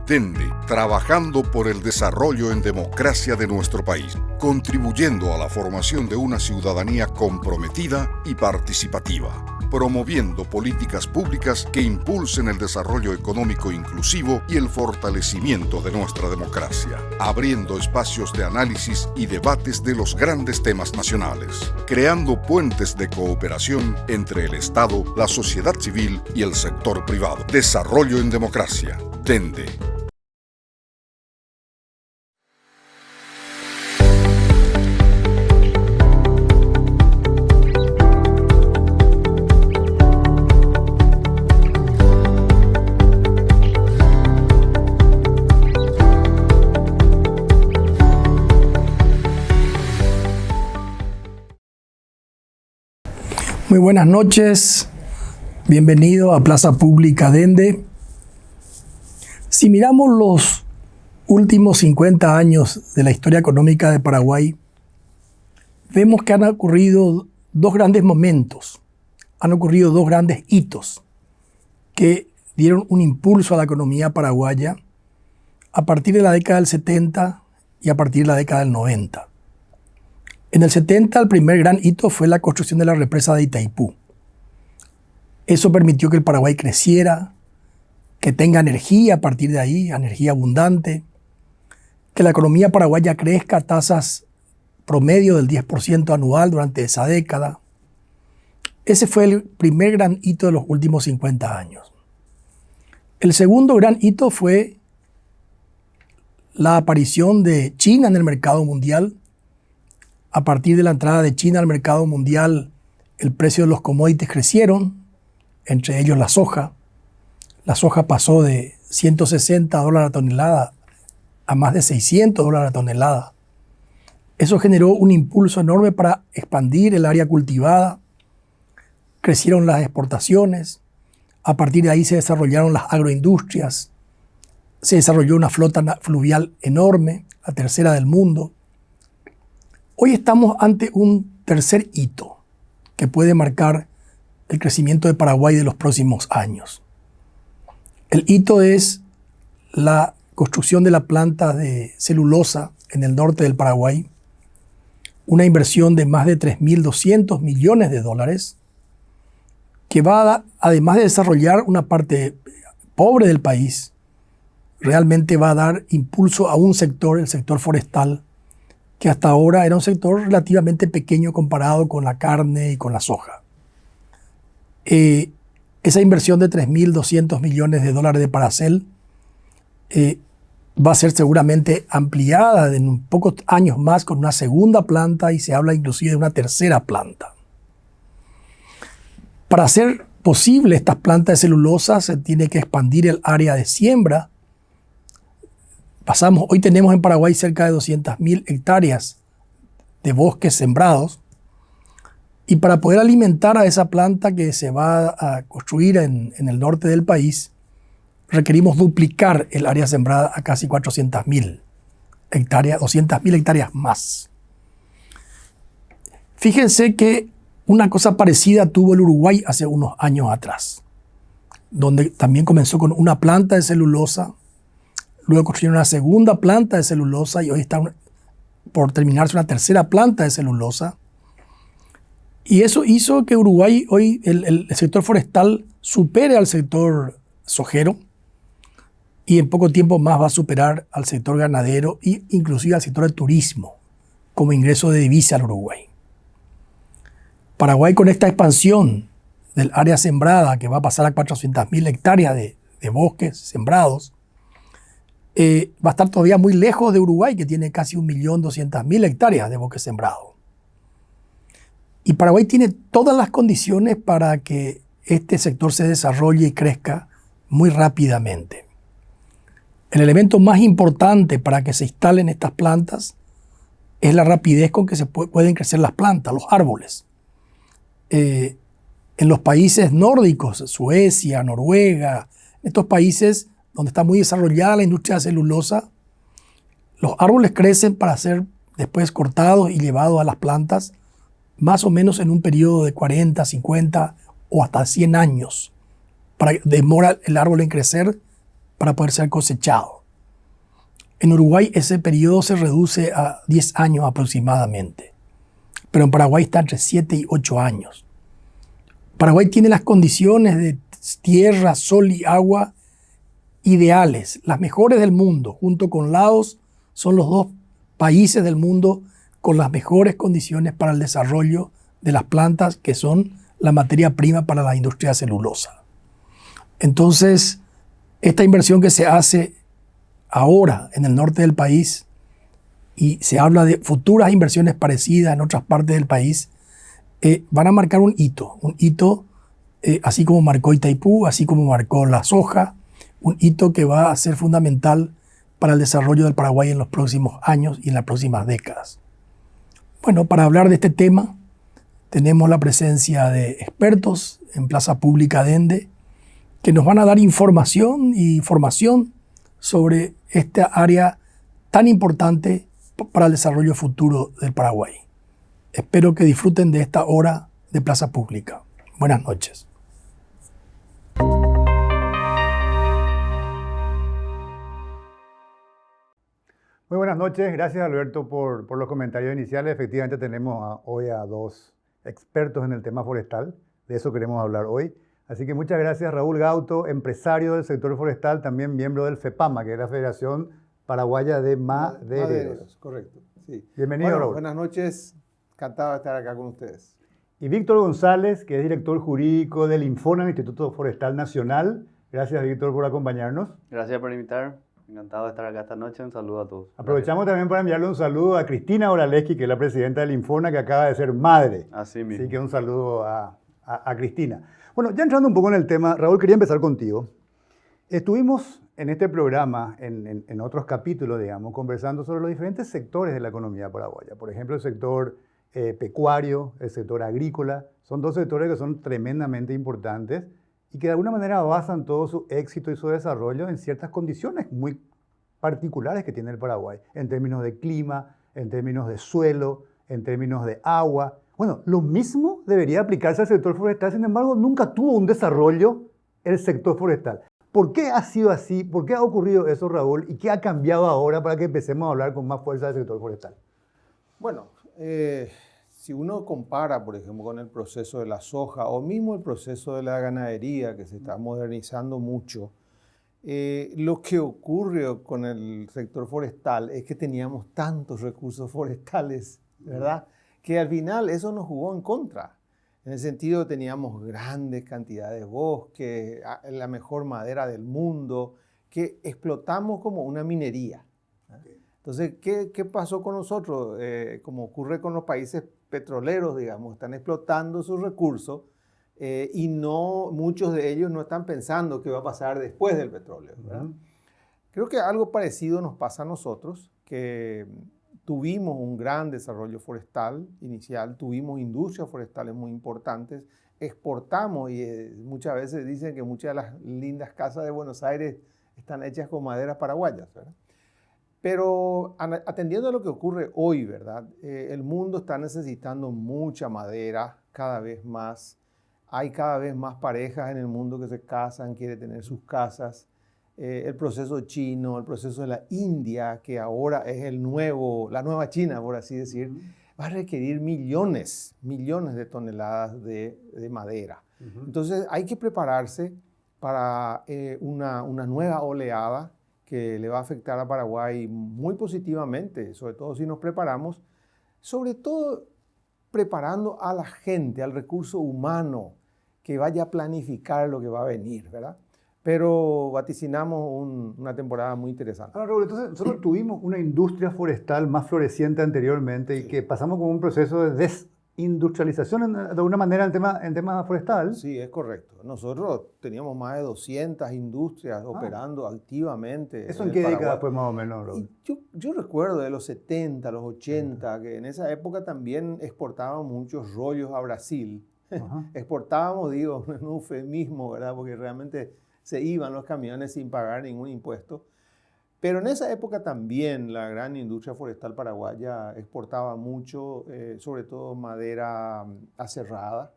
Dende, trabajando por el desarrollo en democracia de nuestro país, contribuyendo a la formación de una ciudadanía comprometida y participativa, promoviendo políticas públicas que impulsen el desarrollo económico inclusivo y el fortalecimiento de nuestra democracia, abriendo espacios de análisis y debates de los grandes temas nacionales, creando puentes de cooperación entre el Estado, la sociedad civil y el sector privado. Desarrollo en democracia. Dende. Muy buenas noches, bienvenido a Plaza Pública Dende. Si miramos los últimos 50 años de la historia económica de Paraguay, vemos que han ocurrido dos grandes momentos, han ocurrido dos grandes hitos que dieron un impulso a la economía paraguaya a partir de la década del 70 y a partir de la década del 90. En el 70 el primer gran hito fue la construcción de la represa de Itaipú. Eso permitió que el Paraguay creciera, que tenga energía a partir de ahí, energía abundante, que la economía paraguaya crezca a tasas promedio del 10% anual durante esa década. Ese fue el primer gran hito de los últimos 50 años. El segundo gran hito fue la aparición de China en el mercado mundial. A partir de la entrada de China al mercado mundial, el precio de los commodities crecieron, entre ellos la soja. La soja pasó de $160 a tonelada a más de $600 a tonelada. Eso generó un impulso enorme para expandir el área cultivada. Crecieron las exportaciones. A partir de ahí se desarrollaron las agroindustrias. Se desarrolló una flota fluvial enorme, la tercera del mundo. Hoy estamos ante un tercer hito que puede marcar el crecimiento de Paraguay de los próximos años. El hito es la construcción de la planta de celulosa en el norte del Paraguay, una inversión de más de 3.200 millones de dólares, que va, además de desarrollar una parte pobre del país, realmente va a dar impulso a un sector, el sector forestal, que hasta ahora era un sector relativamente pequeño comparado con la carne y con la soja. Esa inversión de 3.200 millones de dólares de Paracel va a ser seguramente ampliada en pocos años más con una segunda planta y se habla inclusive de una tercera planta. Para hacer posible estas plantas de celulosa se tiene que expandir el área de siembra. Hoy tenemos en Paraguay cerca de 200.000 hectáreas de bosques sembrados y para poder alimentar a esa planta que se va a construir en el norte del país, requerimos duplicar el área sembrada a casi 400.000 hectáreas, 200.000 hectáreas más. Fíjense que una cosa parecida tuvo el Uruguay hace unos años atrás, donde también comenzó con una planta de celulosa. Luego construyeron una segunda planta de celulosa y hoy está por terminarse una tercera planta de celulosa. Y eso hizo que Uruguay hoy, el sector forestal, supere al sector sojero y en poco tiempo más va a superar al sector ganadero e inclusive al sector del turismo como ingreso de divisa al Uruguay. Paraguay, con esta expansión del área sembrada que va a pasar a 400.000 hectáreas de bosques sembrados, va a estar todavía muy lejos de Uruguay, que tiene casi 1.200.000 hectáreas de bosque sembrado. Y Paraguay tiene todas las condiciones para que este sector se desarrolle y crezca muy rápidamente. El elemento más importante para que se instalen estas plantas es la rapidez con que se pueden crecer las plantas, los árboles. En los países nórdicos, Suecia, Noruega, estos países donde está muy desarrollada la industria de celulosa, los árboles crecen para ser después cortados y llevados a las plantas más o menos en un periodo de 40, 50 o hasta 100 años. Demora el árbol en crecer para poder ser cosechado. En Uruguay ese periodo se reduce a 10 años aproximadamente, pero en Paraguay está entre 7 y 8 años. Paraguay tiene las condiciones de tierra, sol y agua ideales, las mejores del mundo. Junto con Laos son los dos países del mundo con las mejores condiciones para el desarrollo de las plantas que son la materia prima para la industria celulosa. Entonces, esta inversión que se hace ahora en el norte del país, y se habla de futuras inversiones parecidas en otras partes del país, van a marcar un hito, así como marcó Itaipú, así como marcó la soja, un hito que va a ser fundamental para el desarrollo del Paraguay en los próximos años y en las próximas décadas. Bueno, para hablar de este tema, tenemos la presencia de expertos en Plaza Pública Dende, que nos van a dar información y formación sobre esta área tan importante para el desarrollo futuro del Paraguay. Espero que disfruten de esta hora de Plaza Pública. Buenas noches. Muy buenas noches, gracias Alberto por los comentarios iniciales. Efectivamente tenemos hoy a dos expertos en el tema forestal, de eso queremos hablar hoy. Así que muchas gracias Raúl Gauto, empresario del sector forestal, también miembro del FEPAMA, que es la Federación Paraguaya de Madereros. Correcto, sí. Bienvenido, Bueno, Raúl. buenas noches, encantado de estar acá con ustedes. Y Víctor González, que es director jurídico del INFONA, el Instituto Forestal Nacional. Gracias Víctor por acompañarnos. Gracias por invitar. Encantado de estar acá esta noche. Un saludo a todos. Aprovechamos también para enviarle un saludo a Cristina Oraleski, que es la presidenta del INFONA, que acaba de ser madre. Así mismo. Así que un saludo a Cristina. Bueno, ya entrando un poco en el tema, Raúl, quería empezar contigo. Estuvimos en este programa, en otros capítulos, digamos, conversando sobre los diferentes sectores de la economía paraguaya. Por ejemplo, el sector pecuario, el sector agrícola. Son dos sectores que son tremendamente importantes y que de alguna manera basan todo su éxito y su desarrollo en ciertas condiciones muy particulares que tiene el Paraguay, en términos de clima, en términos de suelo, en términos de agua. Bueno, lo mismo debería aplicarse al sector forestal, sin embargo, nunca tuvo un desarrollo el sector forestal. ¿Por qué ha sido así? ¿Por qué ha ocurrido eso, Raúl? ¿Y qué ha cambiado ahora para que empecemos a hablar con más fuerza del sector forestal? Bueno, si uno compara, por ejemplo, con el proceso de la soja o mismo el proceso de la ganadería, que se está modernizando mucho, lo que ocurre con el sector forestal es que teníamos tantos recursos forestales, ¿verdad? Que al final eso nos jugó en contra. En el sentido que teníamos grandes cantidades de bosque, la mejor madera del mundo, que explotamos como una minería. Entonces, ¿qué pasó con nosotros? Como ocurre con los países petroleros, digamos, están explotando sus recursos y muchos de ellos no están pensando qué va a pasar después del petróleo, ¿verdad? Creo que algo parecido nos pasa a nosotros, que tuvimos un gran desarrollo forestal inicial, tuvimos industrias forestales muy importantes, exportamos y muchas veces dicen que muchas de las lindas casas de Buenos Aires están hechas con maderas paraguayas, ¿verdad? Pero atendiendo a lo que ocurre hoy, ¿verdad? El mundo está necesitando mucha madera cada vez más. Hay cada vez más parejas en el mundo que se casan, quieren tener sus casas. El proceso chino, el proceso de la India, que ahora es la nueva China, por así decir, va a requerir millones de toneladas de madera. Entonces hay que prepararse para una nueva oleada que le va a afectar a Paraguay muy positivamente, sobre todo si nos preparamos, sobre todo preparando a la gente, al recurso humano, que vaya a planificar lo que va a venir, ¿verdad? Pero vaticinamos una temporada muy interesante. Ahora, Raúl, entonces nosotros tuvimos una industria forestal más floreciente anteriormente y que pasamos con un proceso de desindustrialización de alguna manera en tema forestal. Sí, es correcto. Nosotros teníamos más de 200 industrias operando activamente. ¿Eso en qué década fue más o menos, Raúl? Yo recuerdo de los 70, los 80, que en esa época también exportábamos muchos rollos a Brasil. Exportábamos, digo, en un eufemismo, ¿verdad? Porque realmente se iban los camiones sin pagar ningún impuesto. Pero en esa época también la gran industria forestal paraguaya exportaba mucho, sobre todo madera aserrada,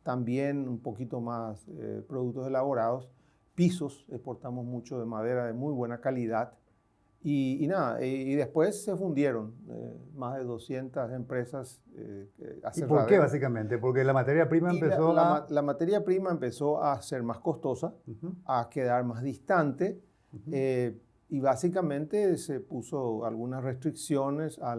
también un poquito más productos elaborados, pisos, exportamos mucho de madera de muy buena calidad, Y nada, y después se fundieron más de 200 empresas. ¿Y por qué básicamente? Porque la materia prima empezó la materia prima empezó a ser más costosa, a quedar más distante, y básicamente se puso algunas restricciones a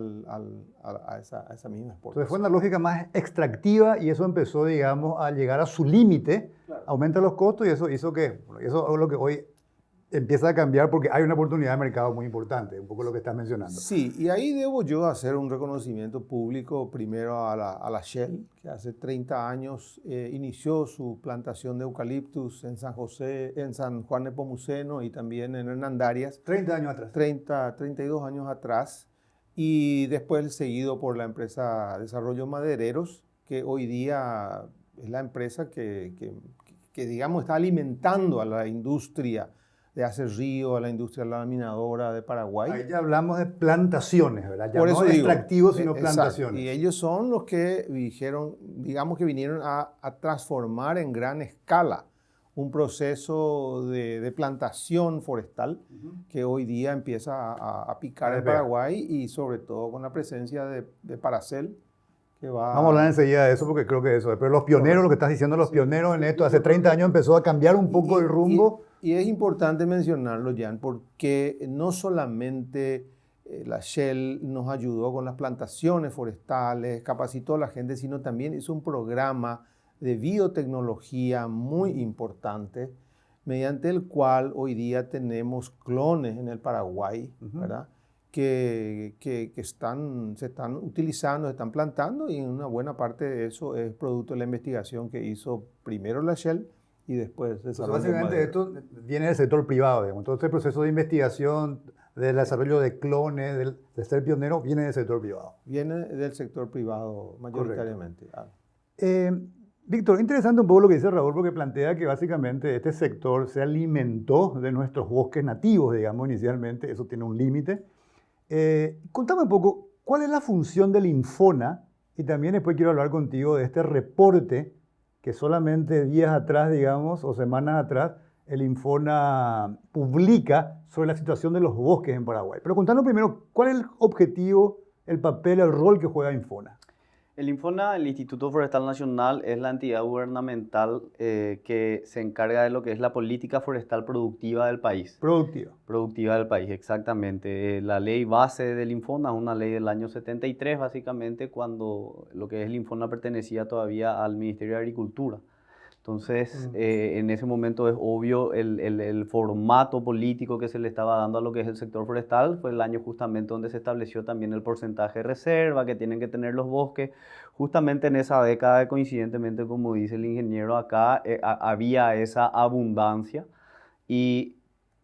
esa misma exportación. Entonces fue una lógica más extractiva y eso empezó, digamos, a llegar a su límite, claro. Aumenta los costos y eso hizo que, eso es lo que hoy empieza a cambiar porque hay una oportunidad de mercado muy importante, un poco lo que estás mencionando. Sí, y ahí debo yo hacer un reconocimiento público primero a la Shell, que hace 30 años inició su plantación de eucaliptus en San José, en San Juan Nepomuceno y también en Hernandarias. 30 años atrás. 32 años atrás, y después seguido por la empresa Desarrollo Madereros, que hoy día es la empresa que digamos, está alimentando a la industria de Acerrío, a la industria laminadora de Paraguay. Ahí ya hablamos de plantaciones, ¿verdad? Ya por no eso extractivos, digo, sino plantaciones. Y ellos son los que dijeron, digamos que vinieron a transformar en gran escala un proceso de plantación forestal que hoy día empieza a picar en Paraguay y sobre todo con la presencia de Paracel. Vamos a hablar enseguida de eso porque creo que eso es. Pero los pioneros, lo que estás diciendo, los pioneros en esto, hace 30 años empezó a cambiar un poco el rumbo. Y es importante mencionarlo, Jan, porque no solamente la Shell nos ayudó con las plantaciones forestales, capacitó a la gente, sino también hizo un programa de biotecnología muy importante, mediante el cual hoy día tenemos clones en el Paraguay, ¿verdad? Que se están utilizando, se están plantando, y una buena parte de eso es producto de la investigación que hizo primero la Shell y después Desarrollo Básicamente Madero. Esto viene del sector privado, digamos. Todo este proceso de investigación, del desarrollo de clones, de ser pionero, viene del sector privado. Viene del sector privado mayoritariamente. Víctor, interesante un poco lo que dice Raúl, porque plantea que básicamente este sector se alimentó de nuestros bosques nativos, digamos, inicialmente. Eso tiene un límite. Contame un poco, ¿cuál es la función del Infona? Y también después quiero hablar contigo de este reporte que solamente días atrás, digamos, o semanas atrás, el Infona publica sobre la situación de los bosques en Paraguay. Pero contanos primero, ¿cuál es el objetivo, el papel, el rol que juega Infona? El Infona, el Instituto Forestal Nacional, es la entidad gubernamental que se encarga de lo que es la política forestal productiva del país. Productiva del país, exactamente. La ley base del Infona es una ley del año 73, básicamente, cuando lo que es el Infona pertenecía todavía al Ministerio de Agricultura. Entonces, en ese momento es obvio el formato político que se le estaba dando a lo que es el sector forestal. Fue el año justamente donde se estableció también el porcentaje de reserva que tienen que tener los bosques. Justamente en esa década, coincidentemente, como dice el ingeniero acá, había esa abundancia y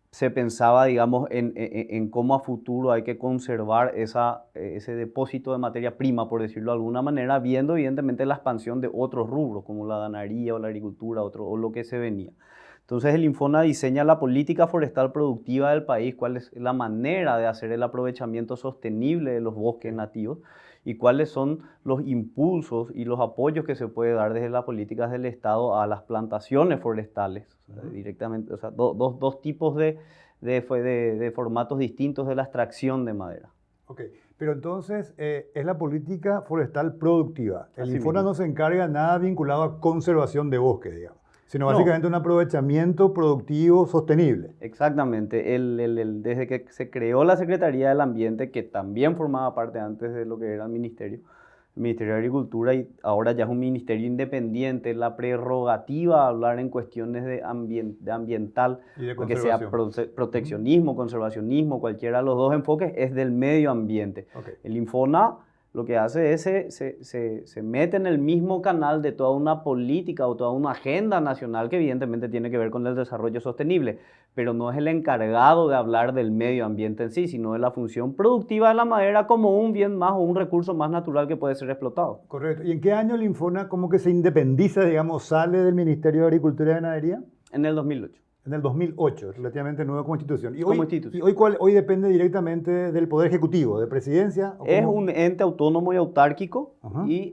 se pensaba, digamos, en cómo a futuro hay que conservar ese depósito de materia prima, por decirlo de alguna manera, viendo evidentemente la expansión de otros rubros, como la ganadería o la agricultura, o lo que se venía. Entonces el Infona diseña la política forestal productiva del país, cuál es la manera de hacer el aprovechamiento sostenible de los bosques nativos y cuáles son los impulsos y los apoyos que se puede dar desde las políticas del Estado a las plantaciones forestales, o sea, directamente, o sea, dos tipos de formatos distintos de la extracción de madera. Ok, pero entonces es la política forestal productiva. El Infona no se encarga nada vinculado a conservación de bosques, digamos, sino básicamente un aprovechamiento productivo sostenible. Exactamente. Desde que se creó la Secretaría del Ambiente, que también formaba parte antes de lo que era el Ministerio de Agricultura, y ahora ya es un ministerio independiente, la prerrogativa de hablar en cuestiones de ambiental, que sea proteccionismo, conservacionismo, cualquiera de los dos enfoques, es del medio ambiente. Okay. El Infona lo que hace es se mete en el mismo canal de toda una política o toda una agenda nacional que evidentemente tiene que ver con el desarrollo sostenible, pero no es el encargado de hablar del medio ambiente en sí, sino de la función productiva de la madera como un bien más o un recurso más natural que puede ser explotado. Correcto. ¿Y en qué año el Infona como que se independiza, digamos, sale del Ministerio de Agricultura y Ganadería? En el 2008. En el 2008, relativamente nueva constitución. ¿Y hoy depende directamente del Poder Ejecutivo, de Presidencia? Es un ente autónomo y autárquico, y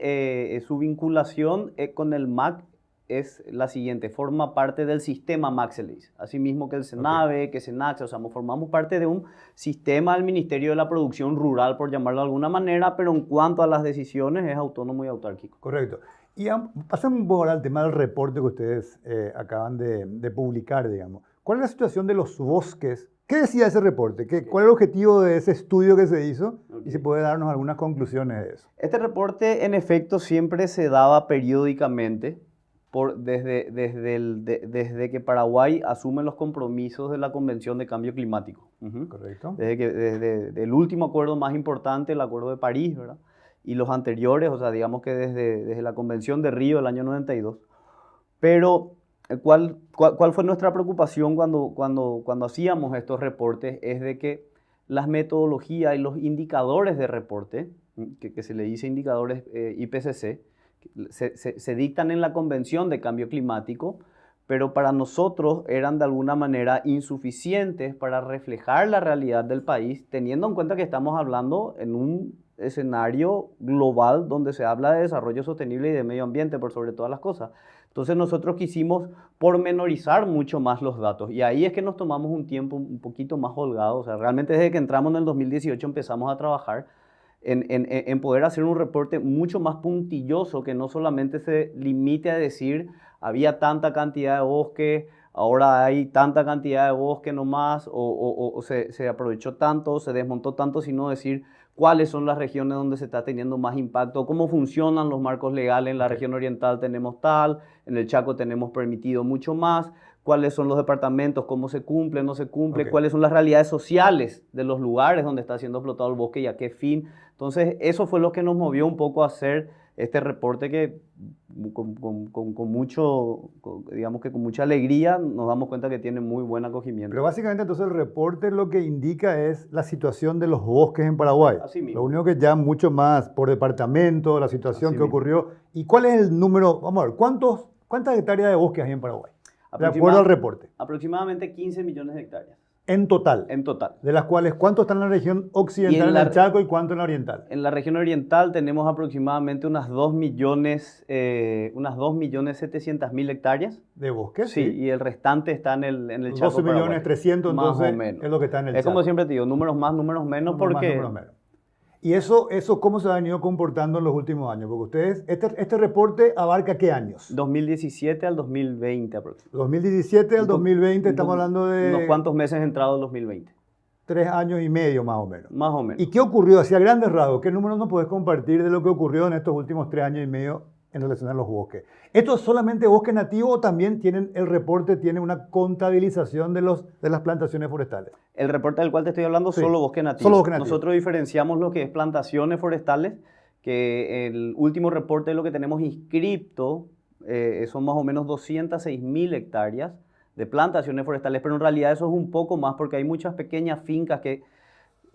su vinculación con el MAC es la siguiente, forma parte del sistema Maxelis, así mismo que el Senave, que Senax, o sea, formamos parte de un sistema del Ministerio de la Producción Rural, por llamarlo de alguna manera, pero en cuanto a las decisiones es autónomo y autárquico. Correcto. Y pasamos un poco ahora al tema del reporte que ustedes acaban de publicar, digamos. ¿Cuál es la situación de los bosques? ¿Qué decía ese reporte? ¿Cuál es el objetivo de ese estudio que se hizo? Y si puede darnos algunas conclusiones de eso. Este reporte, en efecto, siempre se daba periódicamente desde que Paraguay asume los compromisos de la Convención de Cambio Climático. Correcto. Desde el último acuerdo más importante, el Acuerdo de París, ¿verdad? Y los anteriores, o sea, digamos que desde la Convención de Río del año 92. Pero, ¿cuál fue nuestra preocupación cuando hacíamos estos reportes? Es de que las metodologías y los indicadores de reporte, que se le dice indicadores IPCC, se dictan en la Convención de Cambio Climático, pero para nosotros eran de alguna manera insuficientes para reflejar la realidad del país, teniendo en cuenta que estamos hablando en un escenario global donde se habla de desarrollo sostenible y de medio ambiente por sobre todas las cosas. Entonces nosotros quisimos pormenorizar mucho más los datos y ahí es que nos tomamos un tiempo un poquito más holgado. O sea, realmente desde que entramos en el 2018 empezamos a trabajar en poder hacer un reporte mucho más puntilloso, que no solamente se limite a decir había tanta cantidad de bosque, ahora hay tanta cantidad de bosque nomás, o se aprovechó tanto, se desmontó tanto, sino decir cuáles son las regiones donde se está teniendo más impacto, cómo funcionan los marcos legales. En la región oriental tenemos tal, en el Chaco tenemos permitido mucho más, cuáles son los departamentos, cómo se cumple, no se cumple, cuáles son las realidades sociales de los lugares donde está siendo explotado el bosque y a qué fin. Entonces, eso fue lo que nos movió un poco a hacer este reporte que con mucha alegría nos damos cuenta que tiene muy buen acogimiento. Pero básicamente entonces el reporte lo que indica es la situación de los bosques en Paraguay. Así mismo. Lo único que ya mucho más por departamento, la situación que ocurrió. ¿Y cuál es el número? Vamos a ver, ¿cuántas hectáreas de bosques hay en Paraguay? De acuerdo al reporte. Aproximadamente 15 millones de hectáreas. En total. En total. De las cuales, ¿cuánto están en la región occidental del Chaco y cuánto en la oriental? En la región oriental tenemos aproximadamente unas 2.700.000 hectáreas. ¿De bosques? Sí, y el restante está en el Chaco. 12.300.000, entonces, más o menos. es lo que está en el Chaco. Es como siempre te digo, números más, números menos, números menos. ¿Y eso cómo se ha venido comportando en los últimos años? Porque ustedes, este reporte abarca ¿qué años? 2017 al 2020 aproximadamente. 2017 al 2020, estamos hablando de... Unos cuantos meses entrados en 2020. 3 años y medio más o menos. Más o menos. ¿Y qué ocurrió? Hacia grandes rasgos, ¿qué números nos podés compartir de lo que ocurrió en estos últimos 3 años y medio en relación a los bosques? ¿Esto es solamente bosque nativo o también el reporte tiene una contabilización de las plantaciones forestales? El reporte del cual te estoy hablando, sí, solo bosque nativo. Solo bosque nativo. Nosotros diferenciamos lo que es plantaciones forestales, que el último reporte de lo que tenemos inscripto son más o menos 206.000 hectáreas de plantaciones forestales, pero en realidad eso es un poco más porque hay muchas pequeñas fincas que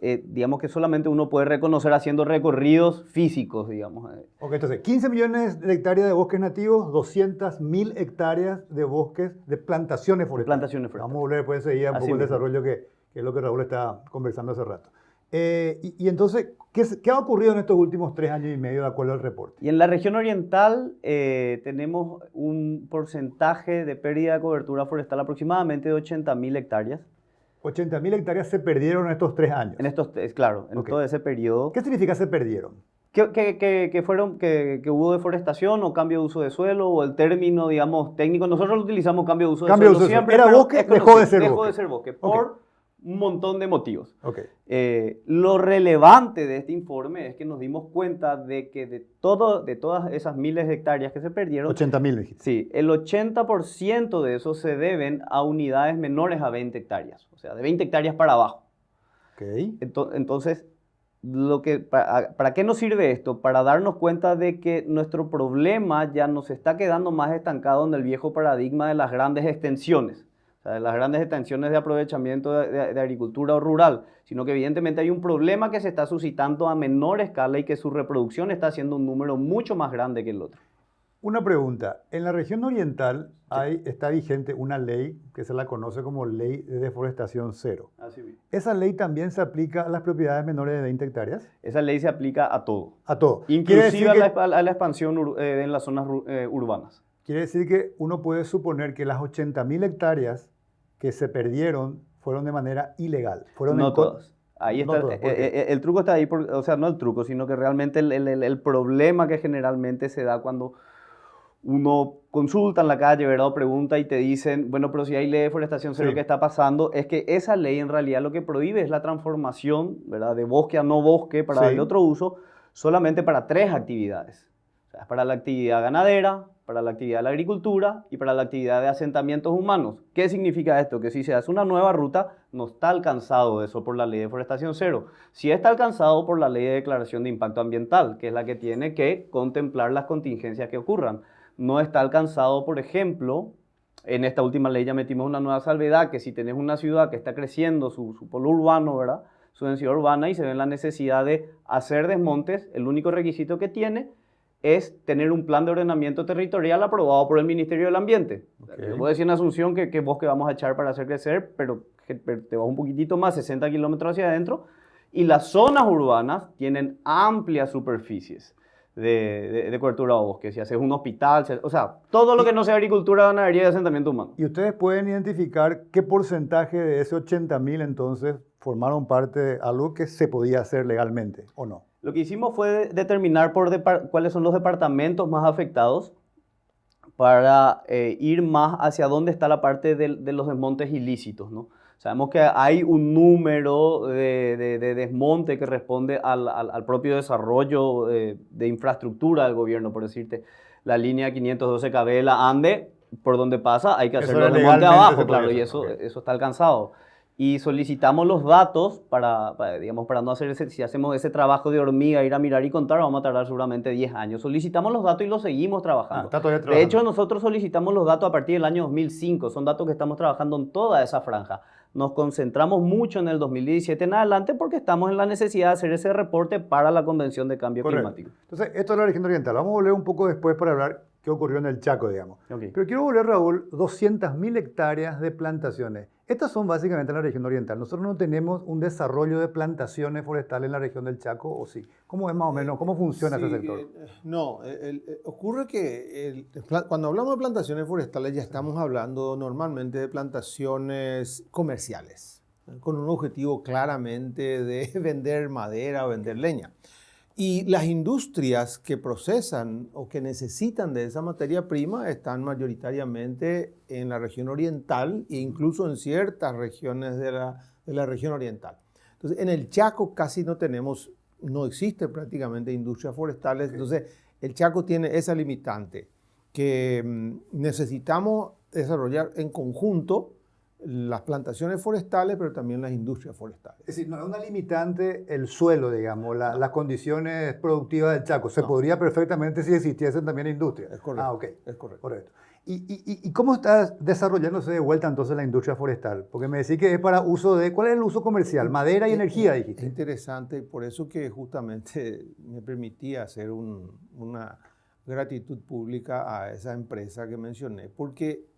digamos que solamente uno puede reconocer haciendo recorridos físicos, digamos. Ok, entonces 15 millones de hectáreas de bosques nativos, 200.000 hectáreas de bosques de plantaciones forestales. Plantaciones forestales. Vamos a volver después a seguir un poco el desarrollo que es lo que Raúl está conversando hace rato. Y entonces, ¿qué ha ocurrido en estos últimos 3 años y medio de acuerdo al reporte? Y en la región oriental tenemos un porcentaje de pérdida de cobertura forestal aportamente de 80.000 hectáreas. 80.000 hectáreas se perdieron en estos 3 años. Claro, en todo ese periodo. ¿Qué significa se perdieron? Que hubo deforestación o cambio de uso de suelo o el término, digamos, técnico. Nosotros lo utilizamos cambio de uso de suelo siempre. Era bosque, dejó de ser bosque. Por un montón de motivos. Okay. Lo relevante de este informe es que nos dimos cuenta de que de todas esas miles de hectáreas que se perdieron, 80.000 dijiste. Sí, el 80% de eso se deben a unidades menores a 20 hectáreas, o sea, de 20 hectáreas para abajo. Okay. Entonces, ¿para qué nos sirve esto? Para darnos cuenta de que nuestro problema ya nos está quedando más estancado en el viejo paradigma de las grandes extensiones. O sea, de las grandes extensiones de aprovechamiento de agricultura o rural, sino que evidentemente hay un problema que se está suscitando a menor escala y que su reproducción está haciendo un número mucho más grande que el otro. Una pregunta. En la región oriental está vigente una ley que se la conoce como Ley de Deforestación Cero. Así mismo. ¿Esa ley también se aplica a las propiedades menores de 20 hectáreas? Esa ley se aplica a todo. A todo. Inclusive a la expansión en las zonas urbanas. Quiere decir que uno puede suponer que las 80.000 hectáreas que se perdieron fueron de manera ilegal. No todas. Ahí está, el truco está ahí, o sea, no el truco, sino que realmente el problema que generalmente se da cuando uno consulta en la calle, ¿verdad? O pregunta y te dicen, bueno, pero si hay ley de deforestación cero, ¿qué está pasando? Es que esa ley en realidad lo que prohíbe es la transformación, ¿verdad? De bosque a no bosque para darle otro uso, solamente para 3 actividades. O sea, para la actividad ganadera, para la actividad de la agricultura y para la actividad de asentamientos humanos. ¿Qué significa esto? Que si se hace una nueva ruta, no está alcanzado eso por la ley de deforestación cero. Sí está alcanzado por la ley de declaración de impacto ambiental, que es la que tiene que contemplar las contingencias que ocurran. No está alcanzado, por ejemplo, en esta última ley ya metimos una nueva salvedad, que si tenés una ciudad que está creciendo su polo urbano, ¿verdad? Su densidad urbana y se ve la necesidad de hacer desmontes, el único requisito que tiene es tener un plan de ordenamiento territorial aprobado por el Ministerio del Ambiente. Okay. Puedo decir en Asunción que bosque vamos a echar para hacer crecer, pero te vas un poquitito más, 60 kilómetros hacia adentro, y las zonas urbanas tienen amplias superficies de cobertura de bosque. Si haces un hospital, o sea, todo lo que no sea agricultura, ganadería y asentamiento humano. ¿Y ustedes pueden identificar qué porcentaje de ese 80.000 entonces formaron parte de algo que se podía hacer legalmente o no? Lo que hicimos fue determinar cuáles son los departamentos más afectados para ir más hacia dónde está la parte de los desmontes ilícitos, ¿no? Sabemos que hay un número de desmonte que responde al propio desarrollo de infraestructura del gobierno, por decirte, la línea 512 kV, la ANDE, por donde pasa, hay que hacerlo el desmonte abajo, claro, y eso está alcanzado. Y solicitamos los datos para no hacer si hacemos ese trabajo de hormiga, ir a mirar y contar, vamos a tardar seguramente 10 años. Solicitamos los datos y los seguimos trabajando. De hecho, nosotros solicitamos los datos a partir del año 2005. Son datos que estamos trabajando en toda esa franja. Nos concentramos mucho en el 2017 en adelante porque estamos en la necesidad de hacer ese reporte para la Convención de Cambio Climático. Entonces, esto es la región oriental. Vamos a volver un poco después para hablar qué ocurrió en el Chaco, digamos. Okay. Pero quiero volver, Raúl, 200.000 hectáreas de plantaciones. Estas son básicamente en la región oriental. Nosotros no tenemos un desarrollo de plantaciones forestales en la región del Chaco, ¿o sí? ¿Cómo es más o menos? ¿Cómo funciona ese sector? No, ocurre que cuando hablamos de plantaciones forestales ya estamos hablando normalmente de plantaciones comerciales, con un objetivo claramente de vender madera o vender leña. Y las industrias que procesan o que necesitan de esa materia prima están mayoritariamente en la región oriental e incluso en ciertas regiones de la región oriental. Entonces, en el Chaco casi no existe prácticamente industrias forestales. Entonces, el Chaco tiene esa limitante que necesitamos desarrollar en conjunto las plantaciones forestales, pero también las industrias forestales. Es decir, no es una limitante el suelo, digamos, las condiciones productivas del Chaco. Se podría perfectamente si existiesen también industrias. Es correcto. Ah, ok. Es correcto. Correcto. ¿Y cómo está desarrollándose de vuelta entonces la industria forestal? Porque me decís que es para uso de... ¿Cuál es el uso comercial? Madera y energía, dijiste. Es interesante, por eso que justamente me permitía hacer una gratitud pública a esa empresa que mencioné, porque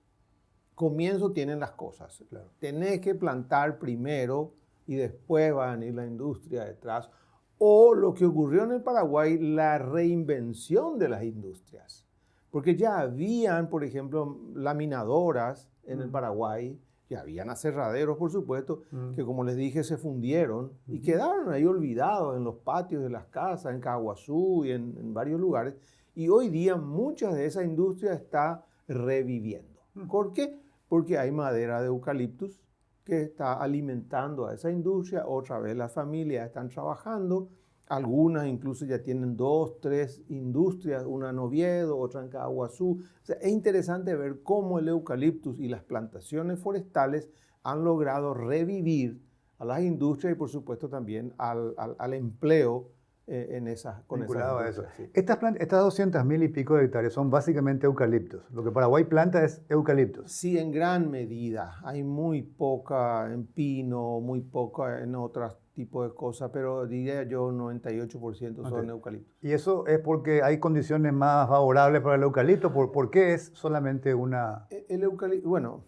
comienzo tienen las cosas. Claro. Tenés que plantar primero y después va a venir la industria detrás. O lo que ocurrió en el Paraguay, la reinvención de las industrias. Porque ya habían, por ejemplo, laminadoras en el Paraguay, ya habían aserraderos, por supuesto, que como les dije, se fundieron y quedaron ahí olvidados en los patios de las casas, en Caguazú y en varios lugares. Y hoy día muchas de esa industria está reviviendo. ¿Por qué? Porque hay madera de eucaliptus que está alimentando a esa industria. Otra vez las familias están trabajando. Algunas incluso ya tienen 2, 3 industrias, una en Oviedo, otra en Caguazú. O sea, es interesante ver cómo el eucaliptus y las plantaciones forestales han logrado revivir a las industrias y por supuesto también al empleo vinculado a eso. Sí. Estas 200.000 y pico de hectáreas son básicamente eucaliptos. Lo que Paraguay planta es eucaliptos. Sí, en gran medida. Hay muy poca en pino, muy poca en otros tipos de cosas, pero diría yo 98% son eucaliptos. ¿Y eso es porque hay condiciones más favorables para el eucalipto? ¿Por qué es solamente una...? El eucalipto, bueno,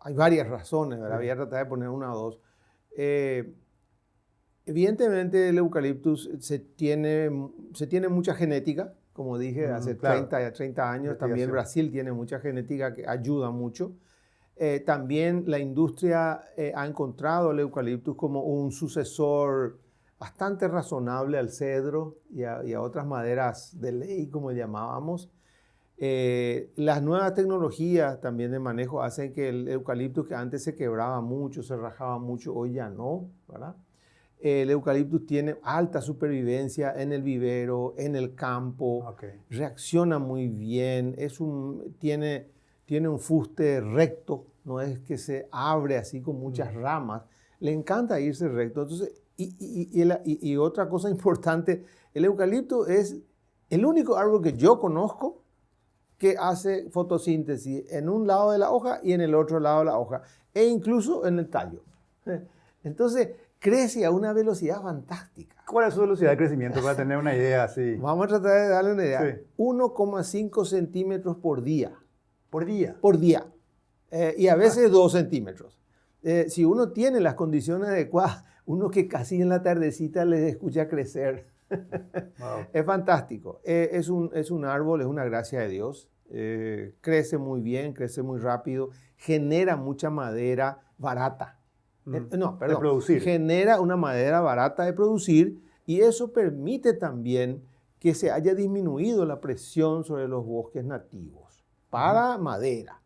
hay varias razones, ¿verdad? Voy a tratar de poner una o dos. Evidentemente el eucaliptus se tiene mucha genética, como dije, hace 30 años. También Brasil tiene mucha genética que ayuda mucho. También la industria ha encontrado el eucaliptus como un sucesor bastante razonable al cedro y a otras maderas de ley, como llamábamos. Las nuevas tecnologías también de manejo hacen que el eucaliptus, que antes se quebraba mucho, se rajaba mucho, hoy ya no, ¿verdad? El eucaliptus tiene alta supervivencia en el vivero, en el campo, reacciona muy bien, tiene un fuste recto, no es que se abre así con muchas ramas, le encanta irse recto. Entonces, y otra cosa importante, el eucalipto es el único árbol que yo conozco que hace fotosíntesis en un lado de la hoja y en el otro lado de la hoja, e incluso en el tallo. Entonces, crece a una velocidad fantástica. ¿Cuál es su velocidad de crecimiento para tener una idea así? Vamos a tratar de darle una idea. Sí. 1,5 centímetros por día. ¿Por día? Por día. Y a veces 2 centímetros. Si uno tiene las condiciones adecuadas, uno que casi en la tardecita les escucha crecer. Wow. Es fantástico. Es un árbol, es una gracia de Dios. Crece muy bien, crece muy rápido, genera mucha madera barata. No, perdón. De producir. Genera una madera barata de producir y eso permite también que se haya disminuido la presión sobre los bosques nativos para madera.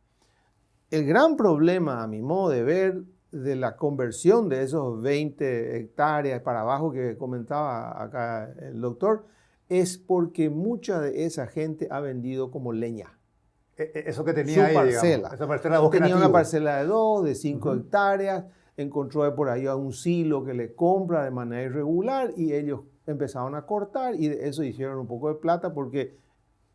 El gran problema, a mi modo de ver, de la conversión de esos 20 hectáreas para abajo que comentaba acá el doctor, es porque mucha de esa gente ha vendido como leña. Eso que tenía ahí, parcela. Digamos, esa parcela de bosque tenía nativo. Una parcela de 2, de 5 hectáreas, encontró por ahí a un silo que le compra de manera irregular y ellos empezaron a cortar y de eso hicieron un poco de plata porque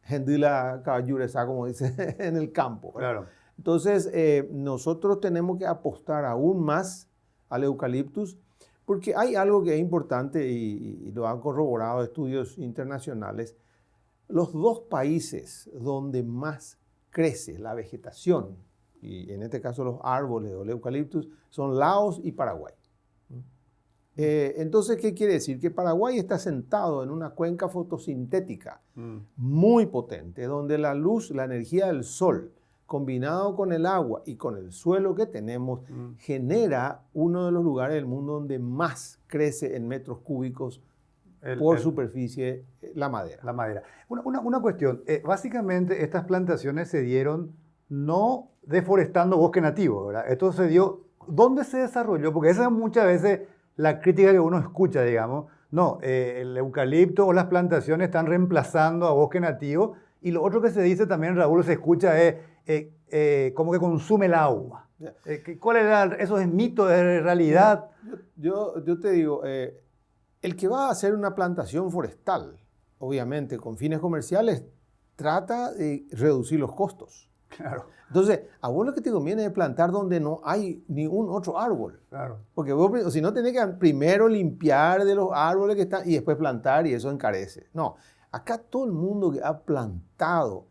hendila caballuresa, como dice en el campo. Claro. Entonces, nosotros tenemos que apostar aún más al eucaliptus porque hay algo que es importante y lo han corroborado estudios internacionales. Los 2 países donde más crece la vegetación, y en este caso los árboles o el eucaliptus, son Laos y Paraguay. Entonces, ¿qué quiere decir? Que Paraguay está sentado en una cuenca fotosintética muy potente, donde la luz, la energía del sol, combinado con el agua y con el suelo que tenemos, genera uno de los lugares del mundo donde más crece en metros cúbicos por superficie la madera. La madera. Una cuestión, básicamente estas plantaciones se dieron no deforestando bosque nativo, ¿verdad? Esto se dio, ¿dónde se desarrolló? Porque esa es muchas veces la crítica que uno escucha, digamos. No, el eucalipto o las plantaciones están reemplazando a bosque nativo. Y lo otro que se dice también, Raúl, se escucha es como que consume el agua. ¿Cuál era? ¿Eso es mito, es realidad? Yo te digo, el que va a hacer una plantación forestal, obviamente con fines comerciales, trata de reducir los costos. Claro. Entonces, a vos lo que te conviene es plantar donde no hay ningún otro árbol. Claro. Porque vos, si no, tenés que primero limpiar de los árboles que están y después plantar y eso encarece. No, acá todo el mundo que ha plantado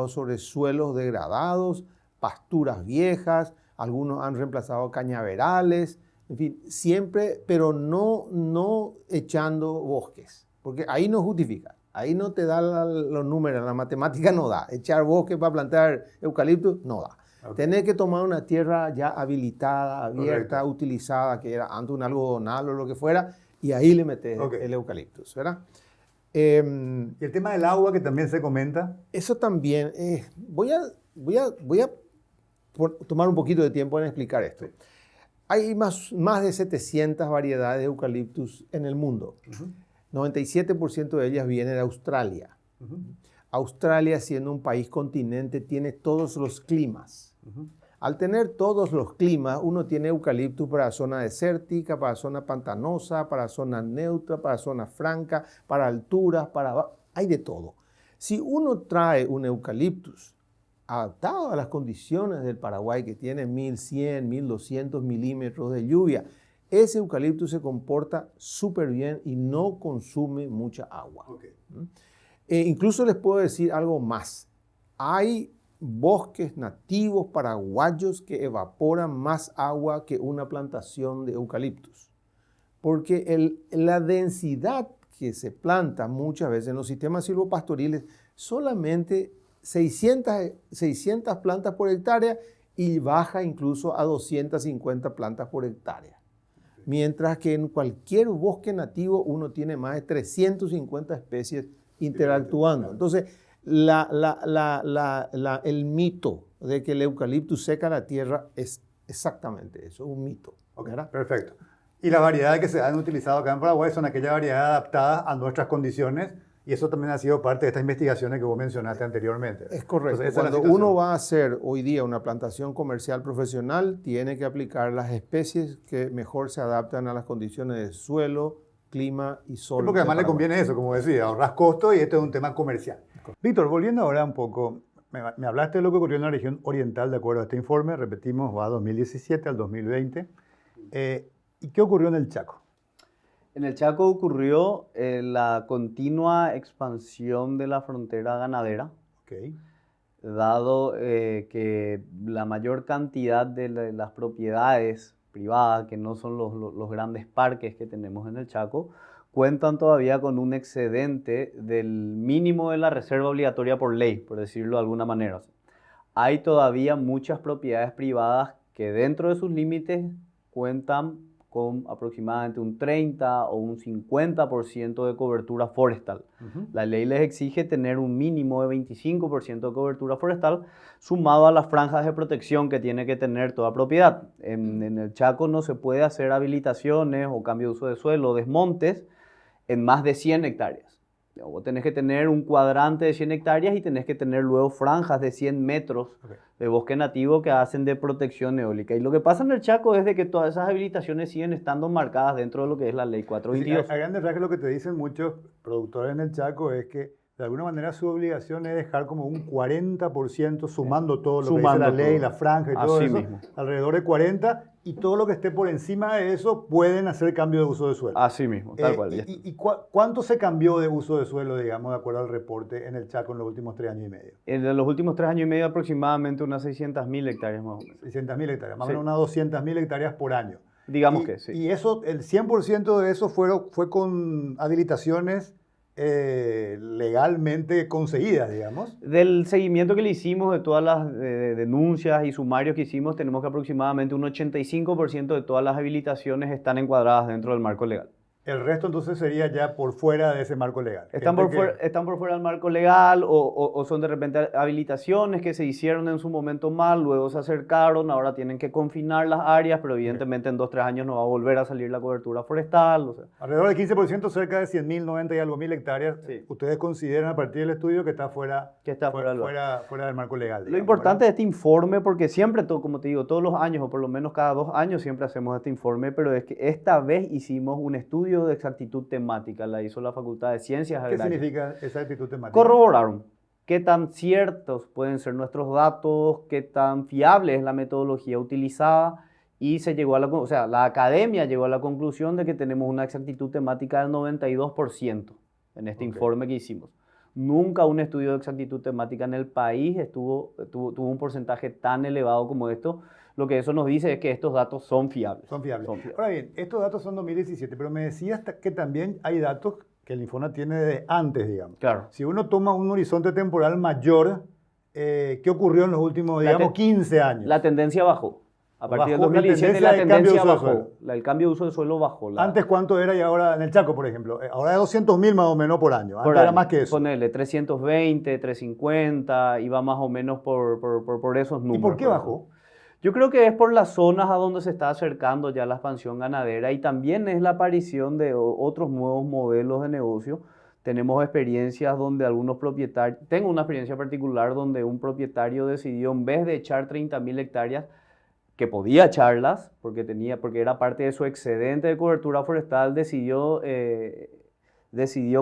sobre suelos degradados, pasturas viejas, algunos han reemplazado cañaverales, en fin, siempre, pero no echando bosques, porque ahí no justifica. Ahí no te da los números, la matemática no da. Echar bosque para plantar eucalipto no da. Okay. Tenés que tomar una tierra ya habilitada, abierta, correcto, utilizada, que era antes un algodonal o lo que fuera, y ahí le metes el eucaliptus, ¿verdad? ¿Y el tema del agua que también se comenta? Eso también. Voy a tomar un poquito de tiempo en explicar esto. Sí. Hay más de 700 variedades de eucaliptus en el mundo. 97% de ellas vienen de Australia. Australia, siendo un país continente, tiene todos los climas. Al tener todos los climas, uno tiene eucaliptus para zona desértica, para zona pantanosa, para zona neutra, para zona franca, para alturas, hay de todo. Si uno trae un eucaliptus adaptado a las condiciones del Paraguay, que tiene 1100, 1200 milímetros de lluvia, ese eucalipto se comporta súper bien y no consume mucha agua. Okay. Incluso les puedo decir algo más. Hay bosques nativos paraguayos que evaporan más agua que una plantación de eucaliptus. Porque la densidad que se planta muchas veces en los sistemas silvopastoriles solamente 600 plantas por hectárea y baja incluso a 250 plantas por hectárea. Mientras que en cualquier bosque nativo uno tiene más de 350 especies interactuando. Entonces, el mito de que el eucalipto seca la tierra es exactamente eso, un mito. ¿Verdad? Perfecto. Y las variedades que se han utilizado acá en Paraguay son aquellas variedades adaptadas a nuestras condiciones y eso también ha sido parte de estas investigaciones que vos mencionaste anteriormente. Es correcto. Entonces, cuando uno va a hacer hoy día una plantación comercial profesional, tiene que aplicar las especies que mejor se adaptan a las condiciones de suelo, clima y sol. Sí, porque además le conviene eso, como decía, ahorras costos y esto es un tema comercial. Víctor, volviendo ahora un poco, me hablaste de lo que ocurrió en la región oriental de acuerdo a este informe, repetimos, va 2017 al 2020. ¿Y qué ocurrió en el Chaco? En el Chaco ocurrió la continua expansión de la frontera ganadera, Okay. dado que la mayor cantidad de las propiedades privadas, que no son los grandes parques que tenemos en el Chaco, cuentan todavía con un excedente del mínimo de la reserva obligatoria por ley, por decirlo de alguna manera. Hay todavía muchas propiedades privadas que dentro de sus límites cuentan con aproximadamente un 30 o un 50% de cobertura forestal. La ley les exige tener un mínimo de 25% de cobertura forestal sumado a las franjas de protección que tiene que tener toda propiedad. En el Chaco no se puede hacer habilitaciones o cambio de uso de suelo, desmontes en más de 100 hectáreas. Vos tenés que tener un cuadrante de 100 hectáreas y tenés que tener luego franjas de 100 metros de bosque nativo que hacen de protección eólica. Y lo que pasa en el Chaco es de que todas esas habilitaciones siguen estando marcadas dentro de lo que es la ley 422. A grandes rasgos lo que te dicen muchos productores en el Chaco es que de alguna manera su obligación es dejar como un 40% sumando todo lo que dice la ley, la franja y todo así eso, mismo. Alrededor de 40%, y todo lo que esté por encima de eso pueden hacer cambio de uso de suelo. Así mismo, tal cual. ¿Cuánto se cambió de uso de suelo, digamos, de acuerdo al reporte en el Chaco en los últimos 3 años y medio? En los últimos 3 años y medio aproximadamente unas 600.000 hectáreas más o menos. 600.000 hectáreas, más o menos unas 200.000 hectáreas por año. Digamos que sí. Y eso, el 100% de eso fue con habilitaciones legalmente conseguidas, digamos. Del seguimiento que le hicimos de todas las denuncias y sumarios que hicimos, tenemos que aproximadamente un 85% de todas las habilitaciones están encuadradas dentro del marco legal. El resto entonces sería ya por fuera de ese marco legal. Están por fuera del marco legal o son de repente habilitaciones que se hicieron en su momento mal, luego se acercaron, ahora tienen que confinar las áreas, pero evidentemente en 2 o 3 años no va a volver a salir la cobertura forestal. O sea. Alrededor del 15%, cerca de 100.000, 90 y algo mil hectáreas, sí. Ustedes consideran a partir del estudio que está fuera del marco legal. Lo importante de este informe, porque siempre, como te digo, todos los años o por lo menos cada 2 años siempre hacemos este informe, pero es que esta vez hicimos un estudio de exactitud temática, la hizo la Facultad de Ciencias Agrarias. ¿Qué significa exactitud temática? Corroboraron qué tan ciertos pueden ser nuestros datos, qué tan fiable es la metodología utilizada y se llegó a la academia llegó a la conclusión de que tenemos una exactitud temática del 92% en este informe que hicimos. Nunca un estudio de exactitud temática en el país tuvo un porcentaje tan elevado como esto. Lo que eso nos dice es que estos datos son fiables. Son fiables. Ahora bien, estos datos son 2017, pero me decías que también hay datos que el Infona tiene de antes, digamos. Claro. Si uno toma un horizonte temporal mayor, ¿qué ocurrió en los últimos, digamos, 15 años? La tendencia bajó. A partir del 2017 la tendencia bajó. El cambio de uso de suelo bajó. ¿Antes cuánto era y ahora en el Chaco, por ejemplo? Ahora es 200.000 más o menos por año. Antes era más que eso. Ponele 320, 350, iba más o menos por esos números. ¿Y por qué bajó? Yo creo que es por las zonas a donde se está acercando ya la expansión ganadera y también es la aparición de otros nuevos modelos de negocio. Tenemos experiencias donde algunos propietarios, tengo una experiencia particular donde un propietario decidió en vez de echar 30.000 hectáreas, que podía echarlas porque era parte de su excedente de cobertura forestal, decidió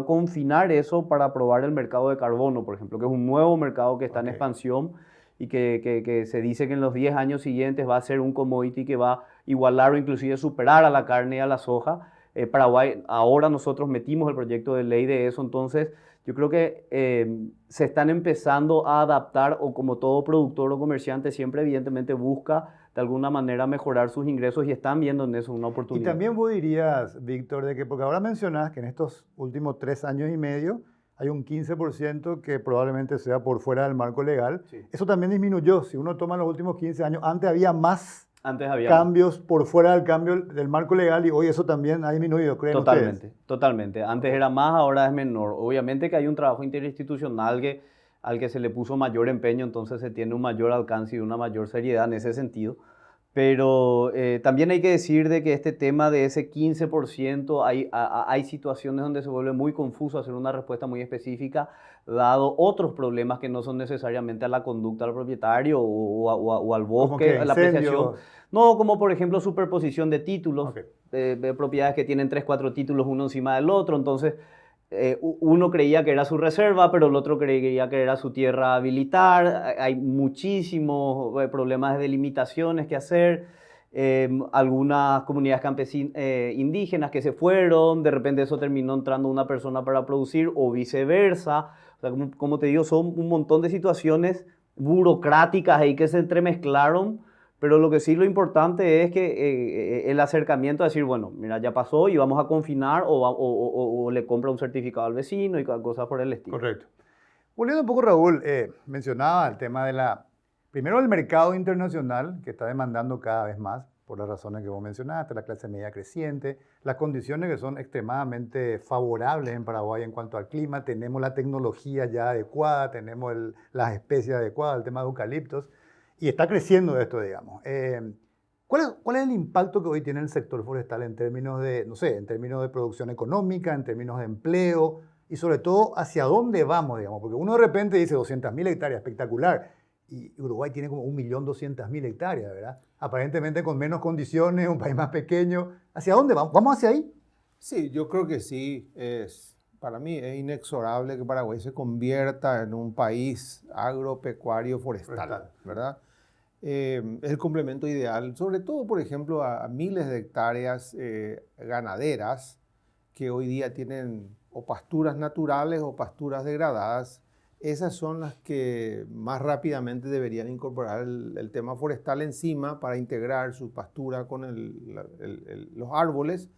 confinar eso para probar el mercado de carbono, por ejemplo, que es un nuevo mercado que está en expansión y que se dice que en los 10 años siguientes va a ser un commodity que va a igualar o inclusive superar a la carne y a la soja. Paraguay, ahora nosotros metimos el proyecto de ley de eso, entonces yo creo que se están empezando a adaptar, o como todo productor o comerciante siempre evidentemente busca de alguna manera mejorar sus ingresos y están viendo en eso una oportunidad. Y también vos dirías, Víctor, de que, porque ahora mencionás que en estos últimos 3 años y medio hay un 15% que probablemente sea por fuera del marco legal. Sí. Eso también disminuyó. Si uno toma los últimos 15 años, antes había más cambios por fuera del marco legal y hoy eso también ha disminuido, ¿creen ustedes? Totalmente. Totalmente. Antes era más, ahora es menor. Obviamente que hay un trabajo interinstitucional al que se le puso mayor empeño, entonces se tiene un mayor alcance y una mayor seriedad en ese sentido. Pero también hay que decir de que este tema de ese 15%, hay situaciones donde se vuelve muy confuso hacer una respuesta muy específica, dado otros problemas que no son necesariamente a la conducta del propietario o al bosque, a la apreciación. No, como por ejemplo superposición de títulos, de propiedades que tienen 3, 4 títulos uno encima del otro, entonces uno creía que era su reserva, pero el otro creía que era su tierra habilitar. Hay muchísimos problemas de delimitaciones que hacer. Algunas comunidades campesinas, indígenas que se fueron, de repente eso terminó entrando una persona para producir o viceversa. O sea, como te digo, son un montón de situaciones burocráticas ahí que se entremezclaron. Pero lo que sí lo importante es que el acercamiento a decir, bueno, mira, ya pasó y vamos a confinar o le compra un certificado al vecino y cosas por el estilo. Correcto. Volviendo un poco, Raúl, mencionaba el tema primero el mercado internacional que está demandando cada vez más, por las razones que vos mencionaste, la clase media creciente, las condiciones que son extremadamente favorables en Paraguay en cuanto al clima, tenemos la tecnología ya adecuada, tenemos las especies adecuadas, el tema de eucaliptos. Y está creciendo esto, digamos. ¿Cuál es el impacto que hoy tiene el sector forestal en términos de, no sé, en términos de producción económica, en términos de empleo y sobre todo hacia dónde vamos, digamos? Porque uno de repente dice 200.000 hectáreas, espectacular, y Uruguay tiene como 1.200.000 hectáreas, ¿verdad? Aparentemente con menos condiciones, un país más pequeño. ¿Hacia dónde vamos? ¿Vamos hacia ahí? Sí, yo creo que sí. Para mí es inexorable que Paraguay se convierta en un país agropecuario forestal, ¿verdad? Es el complemento ideal, sobre todo, por ejemplo, a miles de hectáreas ganaderas que hoy día tienen o pasturas naturales o pasturas degradadas. Esas son las que más rápidamente deberían incorporar el tema forestal encima para integrar su pastura con los árboles.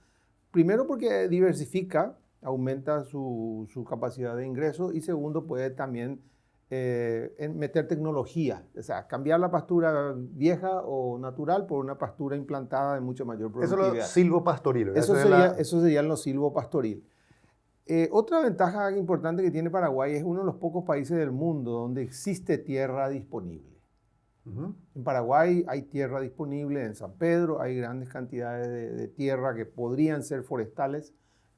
Primero porque diversifica, aumenta su capacidad de ingreso y segundo puede también meter tecnología, o sea, cambiar la pastura vieja o natural por una pastura implantada de mucha mayor productividad. Eso es lo silvopastoril. Eso sería lo silvopastoril. Otra ventaja importante que tiene Paraguay es uno de los pocos países del mundo donde existe tierra disponible. En Paraguay hay tierra disponible, en San Pedro hay grandes cantidades de tierra que podrían ser forestales.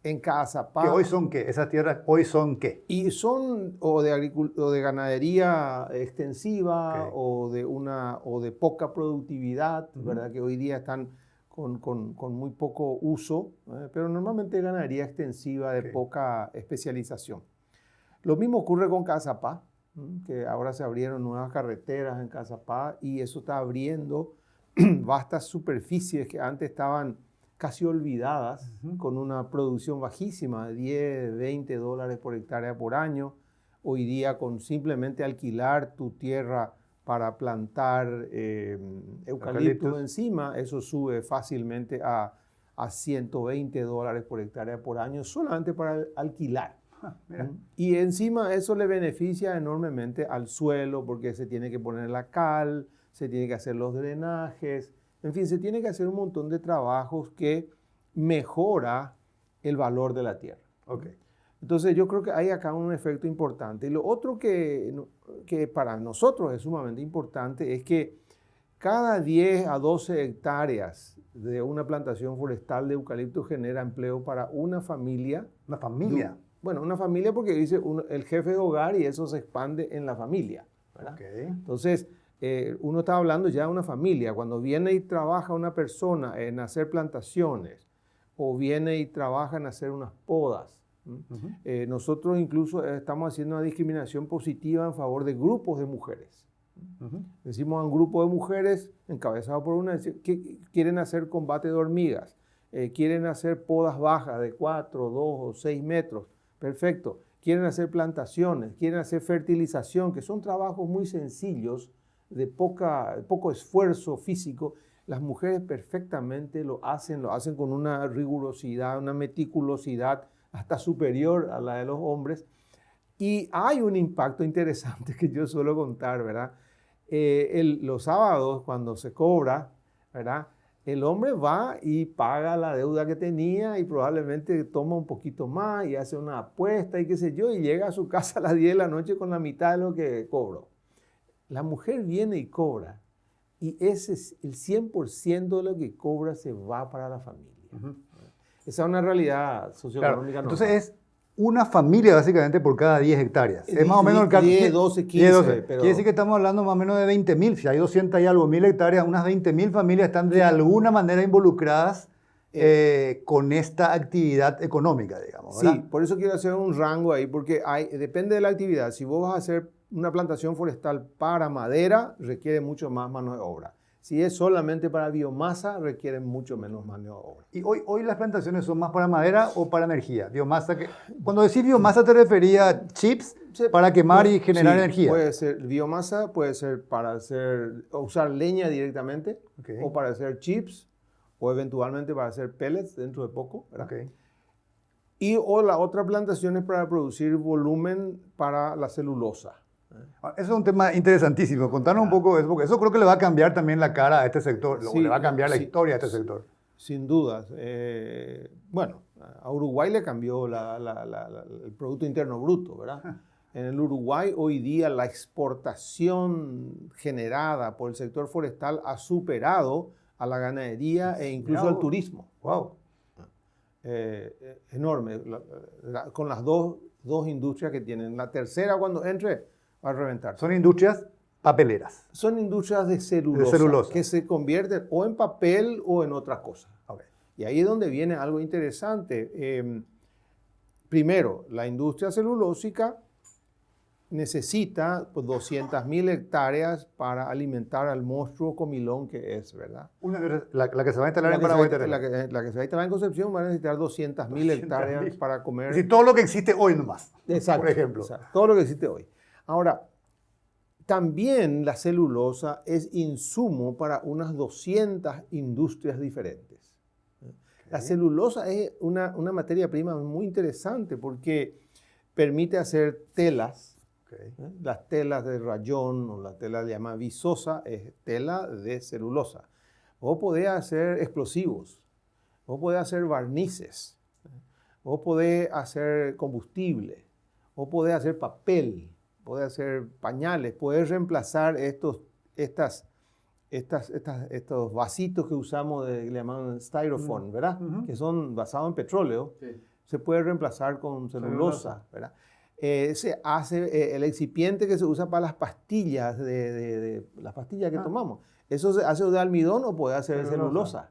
En Cazapá. ¿Que hoy son qué? ¿Esas tierras hoy son qué? Y son o de ganadería extensiva o de poca productividad, ¿verdad? Que hoy día están con muy poco uso, pero normalmente ganadería extensiva de poca especialización. Lo mismo ocurre con Cazapá, que ahora se abrieron nuevas carreteras en Cazapá y eso está abriendo vastas superficies que antes estaban casi olvidadas, con una producción bajísima de 10, 20 dólares por hectárea por año. Hoy día con simplemente alquilar tu tierra para plantar eucaliptos encima, eso sube fácilmente a 120 dólares por hectárea por año solamente para alquilar. Y encima eso le beneficia enormemente al suelo porque se tiene que poner la cal, se tiene que hacer los drenajes. En fin, se tiene que hacer un montón de trabajos que mejora el valor de la tierra. Entonces yo creo que hay acá un efecto importante. Y lo otro que para nosotros es sumamente importante es que cada 10 a 12 hectáreas de una plantación forestal de eucalipto genera empleo para una familia. ¿Una familia? Bueno, una familia porque dice el jefe de hogar y eso se expande en la familia, ¿verdad? Entonces, uno está hablando ya de una familia. Cuando viene y trabaja una persona en hacer plantaciones o viene y trabaja en hacer unas podas, nosotros incluso estamos haciendo una discriminación positiva en favor de grupos de mujeres. Decimos a un grupo de mujeres encabezado por una que quieren hacer combate de hormigas, quieren hacer podas bajas de 4, 2 o 6 metros. Perfecto. Quieren hacer plantaciones, quieren hacer fertilización, que son trabajos muy sencillos de poco esfuerzo físico, las mujeres perfectamente lo hacen con una rigurosidad, una meticulosidad hasta superior a la de los hombres. Y hay un impacto interesante que yo suelo contar, ¿verdad? Los sábados, cuando se cobra, ¿verdad? El hombre va y paga la deuda que tenía y probablemente toma un poquito más y hace una apuesta y qué sé yo, y llega a su casa a las 10 de la noche con la mitad de lo que cobró. La mujer viene y cobra, y ese es el 100% de lo que cobra se va para la familia. Esa es una realidad socioeconómica. Claro. Entonces es una familia básicamente por cada 10 hectáreas. Es más o menos el caso. 10, 12, 15. 10, 12. Pero... Quiere decir que estamos hablando más o menos de 20.000. Si hay 200 y algo mil hectáreas, unas 20.000 familias están de alguna manera involucradas con esta actividad económica, digamos, ¿verdad? Sí, por eso quiero hacer un rango ahí, porque depende de la actividad. Si vos vas a hacer una plantación forestal para madera, requiere mucho más mano de obra. Si es solamente para biomasa, requiere mucho menos mano de obra. ¿Y hoy las plantaciones son más para madera o para energía? Biomasa cuando decís biomasa, ¿te refería a chips para quemar y generar energía? Puede ser biomasa, puede ser para usar leña directamente, o para hacer chips, o eventualmente para hacer pellets dentro de poco, ¿verdad? O la otra plantación es para producir volumen para la celulosa. Eso es un tema interesantísimo. Contanos un poco de eso, porque eso creo que le va a cambiar también la cara a este sector, le va a cambiar la historia a este sector. Sin dudas. Bueno, a Uruguay le cambió el Producto Interno Bruto, ¿verdad? En el Uruguay hoy día la exportación generada por el sector forestal ha superado a la ganadería e incluso al turismo. ¡Wow! Enorme, con las dos industrias que tienen. La tercera, cuando entre, va a reventar. Son industrias papeleras. Son industrias de celulosa, que se convierten o en papel o en otra cosa. Y ahí es donde viene algo interesante. Primero, la industria celulósica necesita 200.000 hectáreas para alimentar al monstruo comilón que es, ¿verdad? La que se va a instalar en Paraguay. La que se va a instalar en Concepción va a necesitar 200.000 hectáreas para comer. Es decir, todo lo que existe hoy nomás, exacto, por ejemplo. Exacto, todo lo que existe hoy. Ahora, también la celulosa es insumo para unas 200 industrias diferentes. La celulosa es una materia prima muy interesante porque permite hacer telas. Las telas de rayón o la tela llamada visosa es tela de celulosa. Vos podés hacer explosivos, vos podés hacer barnices, vos podés hacer combustible, vos podés hacer papel, podés hacer pañales, podés reemplazar estos vasitos que usamos, que le llaman styrofoam, ¿verdad? Que son basados en petróleo. Sí. Se puede reemplazar con celulosa, ¿verdad? Se hace el excipiente que se usa para las pastillas, las pastillas que tomamos. Eso se hace de almidón o puede hacer de celulosa.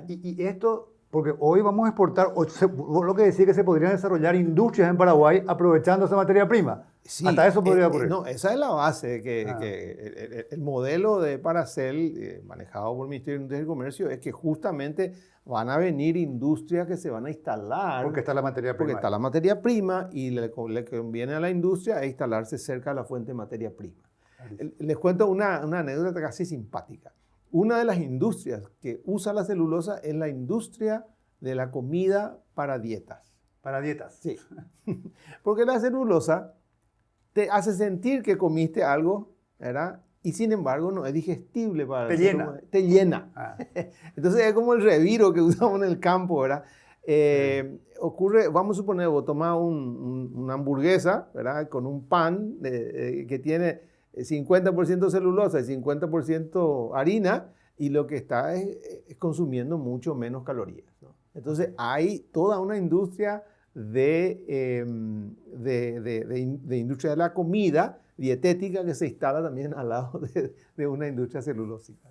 Y esto, porque hoy vamos a exportar, lo que decía que se podrían desarrollar industrias en Paraguay aprovechando esa materia prima. Sí, hasta eso podría ocurrir. No, esa es la base, que el modelo de Paracel, manejado por el Ministerio de Industria y Comercio, es que justamente van a venir industrias que se van a instalar. Porque está la materia prima. Porque está la materia prima y le conviene a la industria instalarse cerca de la fuente de materia prima. Les cuento una anécdota casi simpática. Una de las industrias que usa la celulosa es la industria de la comida para dietas. ¿Para dietas? Sí. Porque la celulosa te hace sentir que comiste algo, ¿verdad? Y sin embargo no es digestible para el llena. Te llena. Entonces es como el reviro que usamos en el campo, ¿verdad? Ocurre, vamos a suponer, vos tomás una hamburguesa, ¿verdad? Con un pan que tiene 50% celulosa y 50% harina, y lo que está es consumiendo mucho menos calorías, ¿no? Entonces hay toda una industria de industria de la comida dietética que se instala también al lado de una industria celulósica.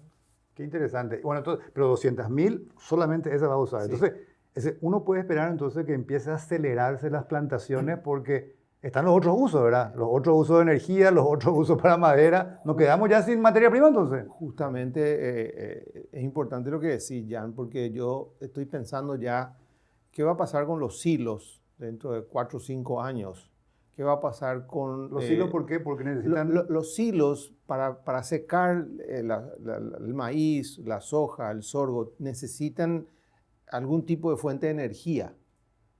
Qué interesante. Bueno, entonces, pero 200.000 solamente esa va a usar. Sí. Entonces, uno puede esperar entonces que empiece a acelerarse las plantaciones porque están los otros usos, ¿verdad? Los otros usos de energía, los otros usos para madera. ¿Nos quedamos ya sin materia prima entonces? Justamente es importante lo que decís, Jan, porque yo estoy pensando ya qué va a pasar con los silos dentro de 4 o 5 años ¿Qué va a pasar con... ¿Los silos por qué? Porque necesitan... Los silos para secar el maíz, la soja, el sorgo, necesitan algún tipo de fuente de energía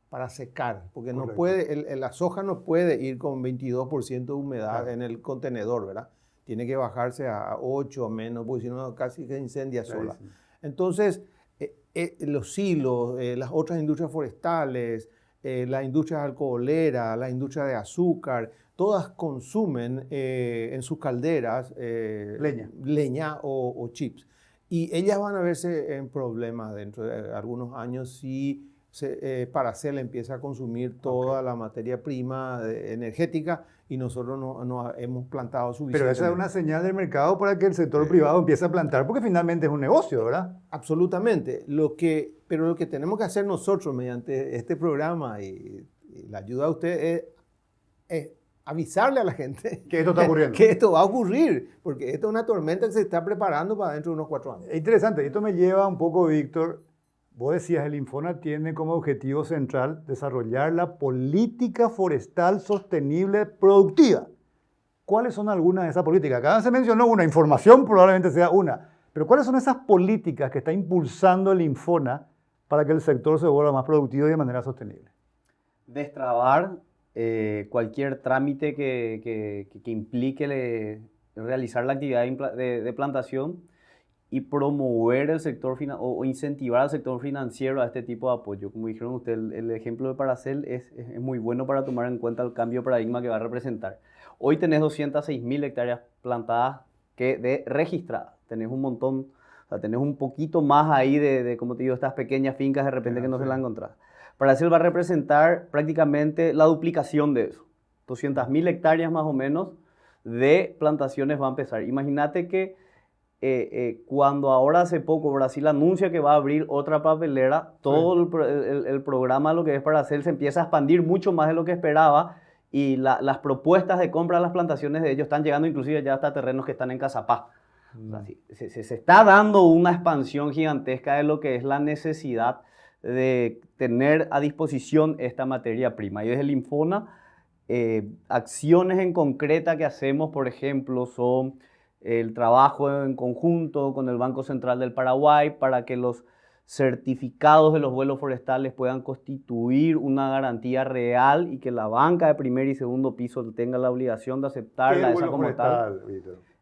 para secar, porque no puede, la soja no puede ir con 22% de humedad en el contenedor, ¿verdad? Tiene que bajarse a 8 o menos, porque si no casi que incendia sola. Sí. Entonces, los silos, las otras industrias forestales, las industrias alcoholeras, la industria de azúcar, todas consumen en sus calderas leña o chips. Y ellas van a verse en problemas dentro de algunos años si Paracel empieza a consumir toda la materia prima energética y nosotros no hemos plantado suficiente. Pero esa es una señal del mercado para que el sector privado empiece a plantar, porque finalmente es un negocio, ¿verdad? Absolutamente. Pero lo que tenemos que hacer nosotros mediante este programa y la ayuda de usted es avisarle a la gente que esto está ocurriendo. Que esto va a ocurrir, porque esto es una tormenta que se está preparando para dentro de unos 4 años. Es interesante. Esto me lleva un poco, Víctor. Vos decías, el Infona tiene como objetivo central desarrollar la política forestal sostenible productiva. ¿Cuáles son algunas de esas políticas? Acá se mencionó una, información probablemente sea una, pero ¿cuáles son esas políticas que está impulsando el Infona para que el sector se vuelva más productivo y de manera sostenible? Destrabar cualquier trámite que implique realizar la actividad de plantación y promover el sector o incentivar al sector financiero a este tipo de apoyo. Como dijeron ustedes, el ejemplo de Paracel es muy bueno para tomar en cuenta el cambio de paradigma que va a representar. Hoy tenés 206.000 hectáreas plantadas registradas. Tenés un montón, o sea, tenés un poquito más ahí de como te digo, estas pequeñas fincas de repente que no se la encontrás. Paracel va a representar prácticamente la duplicación de eso. 200.000 hectáreas más o menos de plantaciones va a empezar. Imagínate que cuando ahora hace poco Brasil anuncia que va a abrir otra papelera, todo el programa, lo que es Paracel, se empieza a expandir mucho más de lo que esperaba y las propuestas de compra de las plantaciones de ellos están llegando inclusive ya hasta terrenos que están en Cazapá. O sea, se está dando una expansión gigantesca de lo que es la necesidad de tener a disposición esta materia prima. Y desde el Infona, acciones en concreta que hacemos, por ejemplo, son el trabajo en conjunto con el Banco Central del Paraguay para que los certificados de los vuelos forestales puedan constituir una garantía real y que la banca de primer y segundo piso tenga la obligación de aceptarla esa como tal.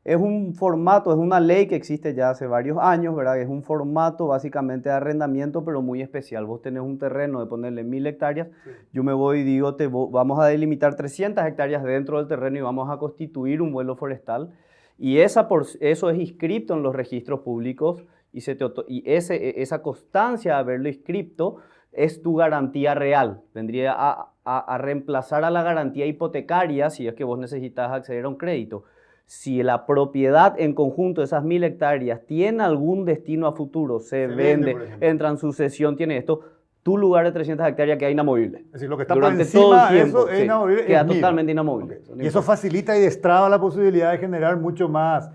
Es un formato, es una ley que existe ya hace varios años, ¿verdad? Es un formato básicamente de arrendamiento, pero muy especial. Vos tenés un terreno de ponerle 1.000 hectáreas, yo me voy y digo, vamos a delimitar 300 hectáreas dentro del terreno y vamos a constituir un vuelo forestal. Y eso es inscripto en los registros públicos y esa constancia de haberlo inscripto es tu garantía real. Vendría a reemplazar a la garantía hipotecaria si es que vos necesitas acceder a un crédito. Si la propiedad en conjunto de esas 1.000 hectáreas tiene algún destino a futuro, se vende, entra en sucesión, tiene esto, tu lugar de 300 hectáreas queda inamovible. Es decir, lo que está por encima de eso es inamovible. Queda totalmente inamovible. Y eso facilita y destraba la posibilidad de generar mucho más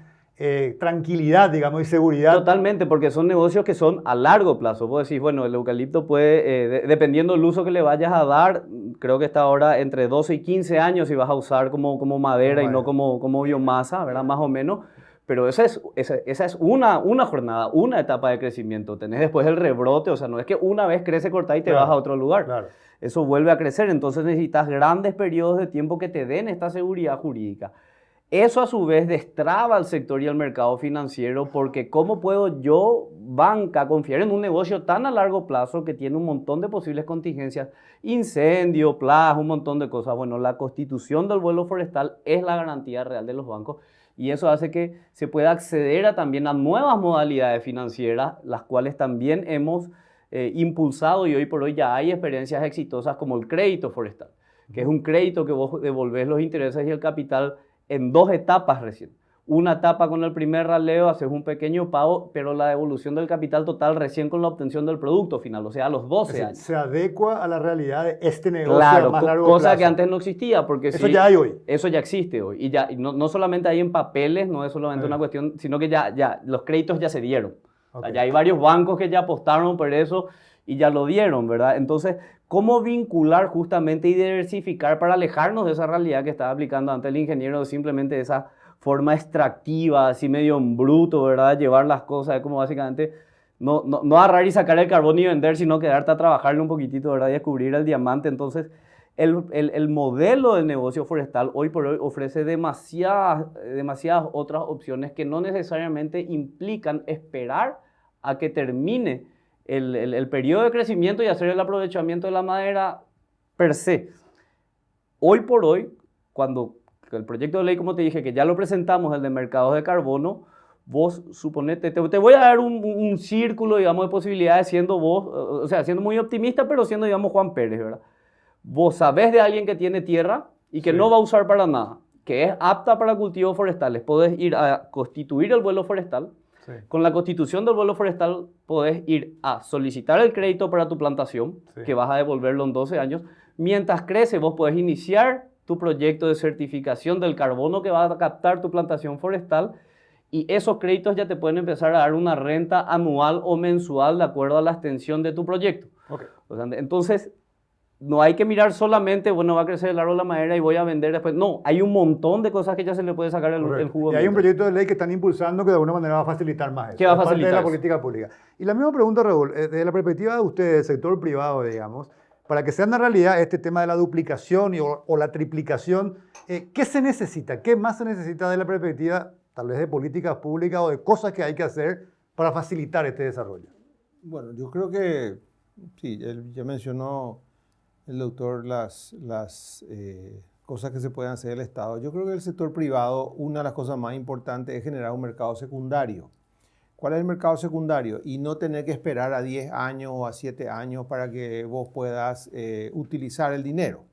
tranquilidad, digamos, y seguridad. Totalmente, porque son negocios que son a largo plazo. Vos decís, bueno, el eucalipto puede, dependiendo del uso que le vayas a dar, creo que está ahora entre 12 y 15 años si vas a usar como madera y no como biomasa, ¿verdad? Más o menos. Pero esa es una jornada, una etapa de crecimiento. Tenés después el rebrote, o sea, no es que una vez crece, cortá y te vas a otro lugar. Claro. Eso vuelve a crecer, entonces necesitas grandes periodos de tiempo que te den esta seguridad jurídica. Eso a su vez destraba al sector y al mercado financiero porque ¿cómo puedo yo, banca, confiar en un negocio tan a largo plazo que tiene un montón de posibles contingencias, incendio, plagas, un montón de cosas? Bueno, la constitución del vuelo forestal es la garantía real de los bancos y eso hace que se pueda acceder también a nuevas modalidades financieras, las cuales también hemos impulsado y hoy por hoy ya hay experiencias exitosas como el crédito forestal, que es un crédito que vos devolvés los intereses y el capital en 2 etapas recién. Una etapa con el primer raleo, haces un pequeño pago, pero la devolución del capital total recién con la obtención del producto final, o sea, a los 12 años. Se adecua a la realidad de este negocio claro, a más largo cosa plazo. Que antes no existía. Porque eso ya hay hoy. Eso ya existe hoy. Y no solamente hay en papeles, no es solamente una cuestión, sino que ya los créditos ya se dieron. O sea, ya hay varios bancos que ya apostaron por eso y ya lo dieron, ¿verdad? Entonces, ¿cómo vincular justamente y diversificar para alejarnos de esa realidad que estaba aplicando antes el ingeniero, simplemente de esa forma extractiva, así medio en bruto, ¿verdad? Llevar las cosas, es como básicamente no agarrar y sacar el carbón y vender, sino quedarte a trabajarle un poquitito, ¿verdad? Y descubrir el diamante. Entonces, el modelo del negocio forestal hoy por hoy ofrece demasiadas otras opciones que no necesariamente implican esperar a que termine el periodo de crecimiento y hacer el aprovechamiento de la madera per se. Hoy por hoy, cuando el proyecto de ley, como te dije, que ya lo presentamos, el de mercados de carbono, vos suponete, te voy a dar un círculo, digamos, de posibilidades siendo vos, o sea, siendo muy optimista, pero siendo, digamos, Juan Pérez, ¿verdad? Vos sabés de alguien que tiene tierra y que no va a usar para nada, que es apta para cultivos forestales. Podés ir a constituir el vuelo forestal. Sí. Con la constitución del vuelo forestal podés ir a solicitar el crédito para tu plantación, que vas a devolverlo en 12 años. Mientras crece, vos podés iniciar tu proyecto de certificación del carbono que va a captar tu plantación forestal y esos créditos ya te pueden empezar a dar una renta anual o mensual de acuerdo a la extensión de tu proyecto. Okay. O sea, entonces, no hay que mirar solamente, bueno, va a crecer el árbol de la madera y voy a vender después. No, hay un montón de cosas que ya se le puede sacar el jugo. Y hay un proyecto de ley que están impulsando que de alguna manera va a facilitar más eso. ¿Qué va a facilitar? Parte de la política pública. Y la misma pregunta, Raúl, desde la perspectiva de ustedes, del sector privado, digamos, para que sea una realidad este tema de la duplicación o la triplicación, ¿qué se necesita? ¿Qué más se necesita de la perspectiva, tal vez de políticas públicas o de cosas que hay que hacer para facilitar este desarrollo? Bueno, yo creo que, sí, él ya mencionó el doctor las cosas que se pueden hacer del Estado. Yo creo que el sector privado, una de las cosas más importantes es generar un mercado secundario. ¿Cuál es el mercado secundario? Y no tener que esperar a 10 años o a 7 años para que vos puedas utilizar el dinero.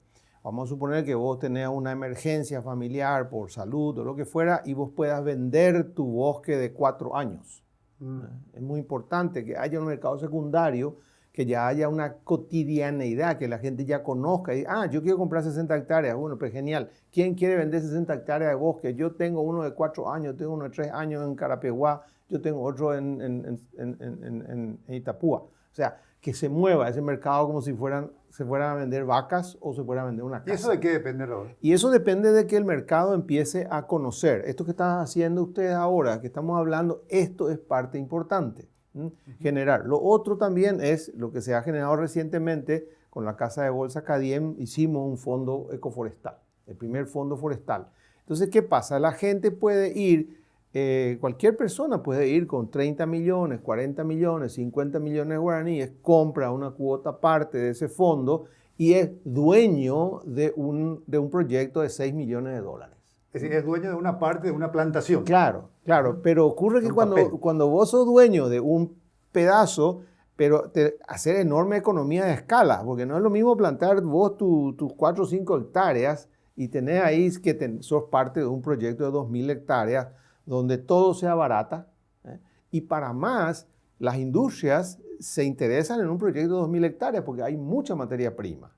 Vamos a suponer que vos tenés una emergencia familiar por salud o lo que fuera y vos puedas vender tu bosque de 4 años. Es muy importante que haya un mercado secundario, que ya haya una cotidianeidad, que la gente ya conozca. Y, yo quiero comprar 60 hectáreas. Bueno, pues genial. ¿Quién quiere vender 60 hectáreas de bosque? Yo tengo uno de 4 años, tengo uno de 3 años en Carapeguá, yo tengo otro en Itapúa. O sea, que se mueva ese mercado como si se fueran a vender vacas o se fuera a vender una casa. ¿Y eso de qué depende, Raúl? Y eso depende de que el mercado empiece a conocer. Esto que están haciendo ustedes ahora, que estamos hablando, esto es parte importante. Generar. Lo otro también es lo que se ha generado recientemente con la Casa de Bolsa CADIEM, hicimos un fondo ecoforestal, el primer fondo forestal. Entonces, ¿qué pasa? La gente puede ir, cualquier persona puede ir con 30 millones, 40 millones, 50 millones de guaraníes, compra una cuota parte de ese fondo y es dueño de un proyecto de 6 millones de dólares. Es decir, es dueño de una parte de una plantación. Claro, pero ocurre que cuando vos sos dueño de un pedazo, pero hacer enorme economía de escala, porque no es lo mismo plantar vos tus 4 o 5 hectáreas y tener ahí que sos parte de un proyecto de 2.000 hectáreas donde todo sea barata. Y para más, las industrias se interesan en un proyecto de 2.000 hectáreas porque hay mucha materia prima.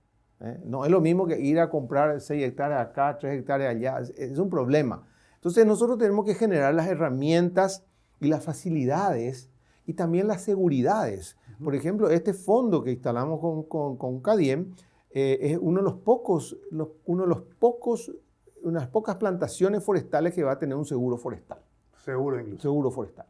No es lo mismo que ir a comprar 6 hectáreas acá, 3 hectáreas allá. Es un problema. Entonces nosotros tenemos que generar las herramientas y las facilidades y también las seguridades. Por ejemplo, este fondo que instalamos con CADIEM es unas pocas plantaciones forestales que va a tener un seguro forestal. Seguro incluso. Seguro forestal.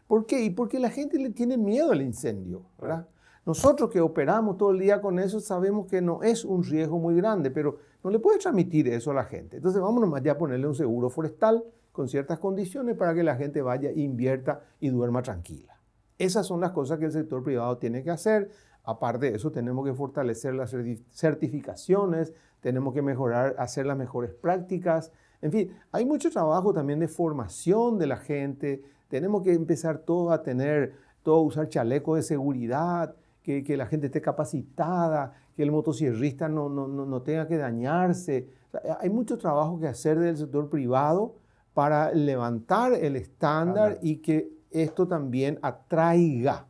¿Por qué? Y porque la gente le tiene miedo al incendio, ¿verdad? Nosotros que operamos todo el día con eso sabemos que no es un riesgo muy grande, pero no le puede transmitir eso a la gente. Entonces vámonos ya a ponerle un seguro forestal con ciertas condiciones para que la gente vaya, invierta y duerma tranquila. Esas son las cosas que el sector privado tiene que hacer. Aparte de eso, tenemos que fortalecer las certificaciones, tenemos que mejorar, hacer las mejores prácticas. En fin, hay mucho trabajo también de formación de la gente. Tenemos que empezar todos a usar chalecos de seguridad, que la gente esté capacitada, que el motosierrista no tenga que dañarse. O sea, hay mucho trabajo que hacer del sector privado para levantar el estándar y que esto también atraiga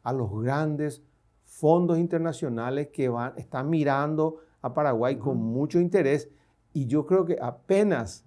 a los grandes fondos internacionales que están mirando a Paraguay con mucho interés. Y yo creo que apenas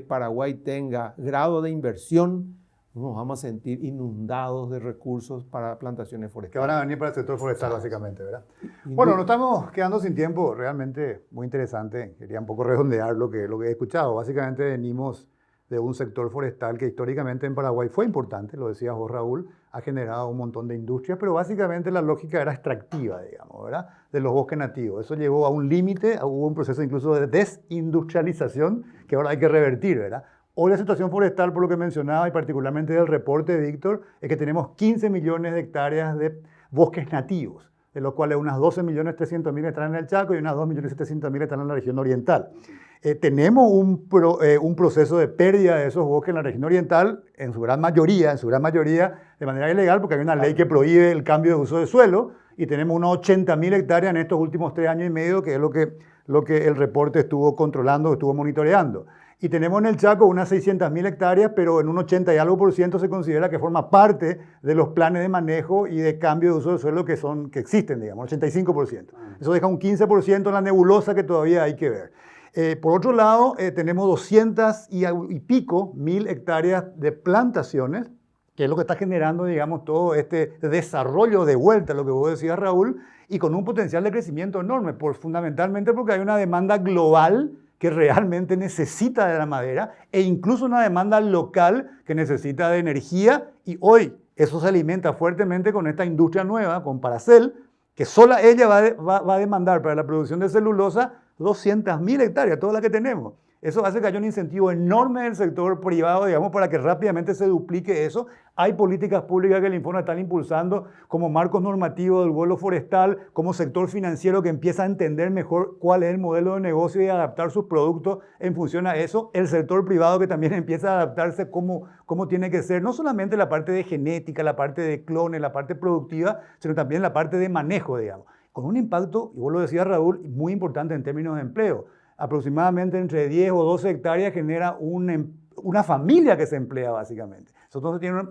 Paraguay tenga grado de inversión, nos vamos a sentir inundados de recursos para plantaciones forestales. Que van a venir para el sector forestal, básicamente, ¿verdad? Bueno, nos estamos quedando sin tiempo, realmente muy interesante. Quería un poco redondear lo que he escuchado. Básicamente venimos de un sector forestal que históricamente en Paraguay fue importante, lo decías vos, Raúl, ha generado un montón de industrias, pero básicamente la lógica era extractiva, digamos, ¿verdad? De los bosques nativos. Eso llegó a un límite, hubo un proceso incluso de desindustrialización que ahora hay que revertir, ¿verdad? Hoy la situación forestal, por lo que mencionaba, y particularmente del reporte de Víctor, es que tenemos 15 millones de hectáreas de bosques nativos, de los cuales unas 12.300.000 están en el Chaco y unas 2.700.000 están en la región oriental. Tenemos un proceso de pérdida de esos bosques en la región oriental, en su gran mayoría, de manera ilegal, porque hay una ley que prohíbe el cambio de uso de suelo, y tenemos unas 80.000 hectáreas en estos últimos 3 años y medio, que es lo que el reporte estuvo controlando, estuvo monitoreando. Y tenemos en el Chaco unas 600.000 hectáreas, pero en un 80 y algo % se considera que forma parte de los planes de manejo y de cambio de uso de suelo que existen, digamos, 85%. Eso deja un 15% en la nebulosa que todavía hay que ver. Por otro lado, tenemos 200 y pico mil hectáreas de plantaciones, que es lo que está generando, digamos, todo este desarrollo de vuelta, lo que vos decías, Raúl, y con un potencial de crecimiento enorme, fundamentalmente porque hay una demanda global que realmente necesita de la madera e incluso una demanda local que necesita de energía, y hoy eso se alimenta fuertemente con esta industria nueva, con Paracel, que sola ella va a demandar para la producción de celulosa 200.000 hectáreas, todas las que tenemos. Eso hace que haya un incentivo enorme del sector privado, digamos, para que rápidamente se duplique eso. Hay políticas públicas que el Infonavit están impulsando, como marcos normativos del vuelo forestal, como sector financiero que empieza a entender mejor cuál es el modelo de negocio y adaptar sus productos en función a eso. El sector privado que también empieza a adaptarse cómo tiene que ser, no solamente la parte de genética, la parte de clones, la parte productiva, sino también la parte de manejo, digamos. Con un impacto, y vos lo decías, Raúl, muy importante en términos de empleo. Aproximadamente entre 10 o 12 hectáreas genera una familia que se emplea, básicamente. Eso entonces tiene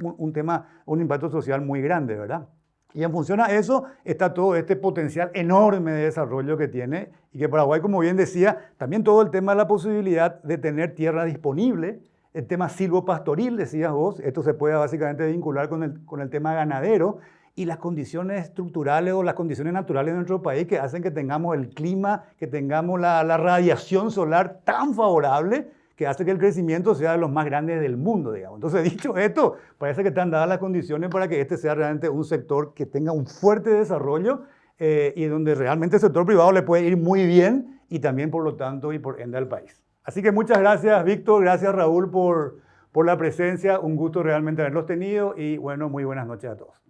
un impacto social muy grande, ¿verdad? Y en función a eso está todo este potencial enorme de desarrollo que tiene, y que Paraguay, como bien decía, también todo el tema de la posibilidad de tener tierra disponible, el tema silvopastoril, decías vos, esto se puede básicamente vincular con el tema ganadero, y las condiciones estructurales o las condiciones naturales de nuestro país que hacen que tengamos el clima, que tengamos la radiación solar tan favorable que hace que el crecimiento sea de los más grandes del mundo, digamos. Entonces, dicho esto, parece que están dadas las condiciones para que este sea realmente un sector que tenga un fuerte desarrollo y donde realmente el sector privado le puede ir muy bien, y también, por lo tanto, y por ende al país. Así que muchas gracias, Víctor, gracias, Raúl, por la presencia. Un gusto realmente haberlos tenido, y bueno, muy buenas noches a todos.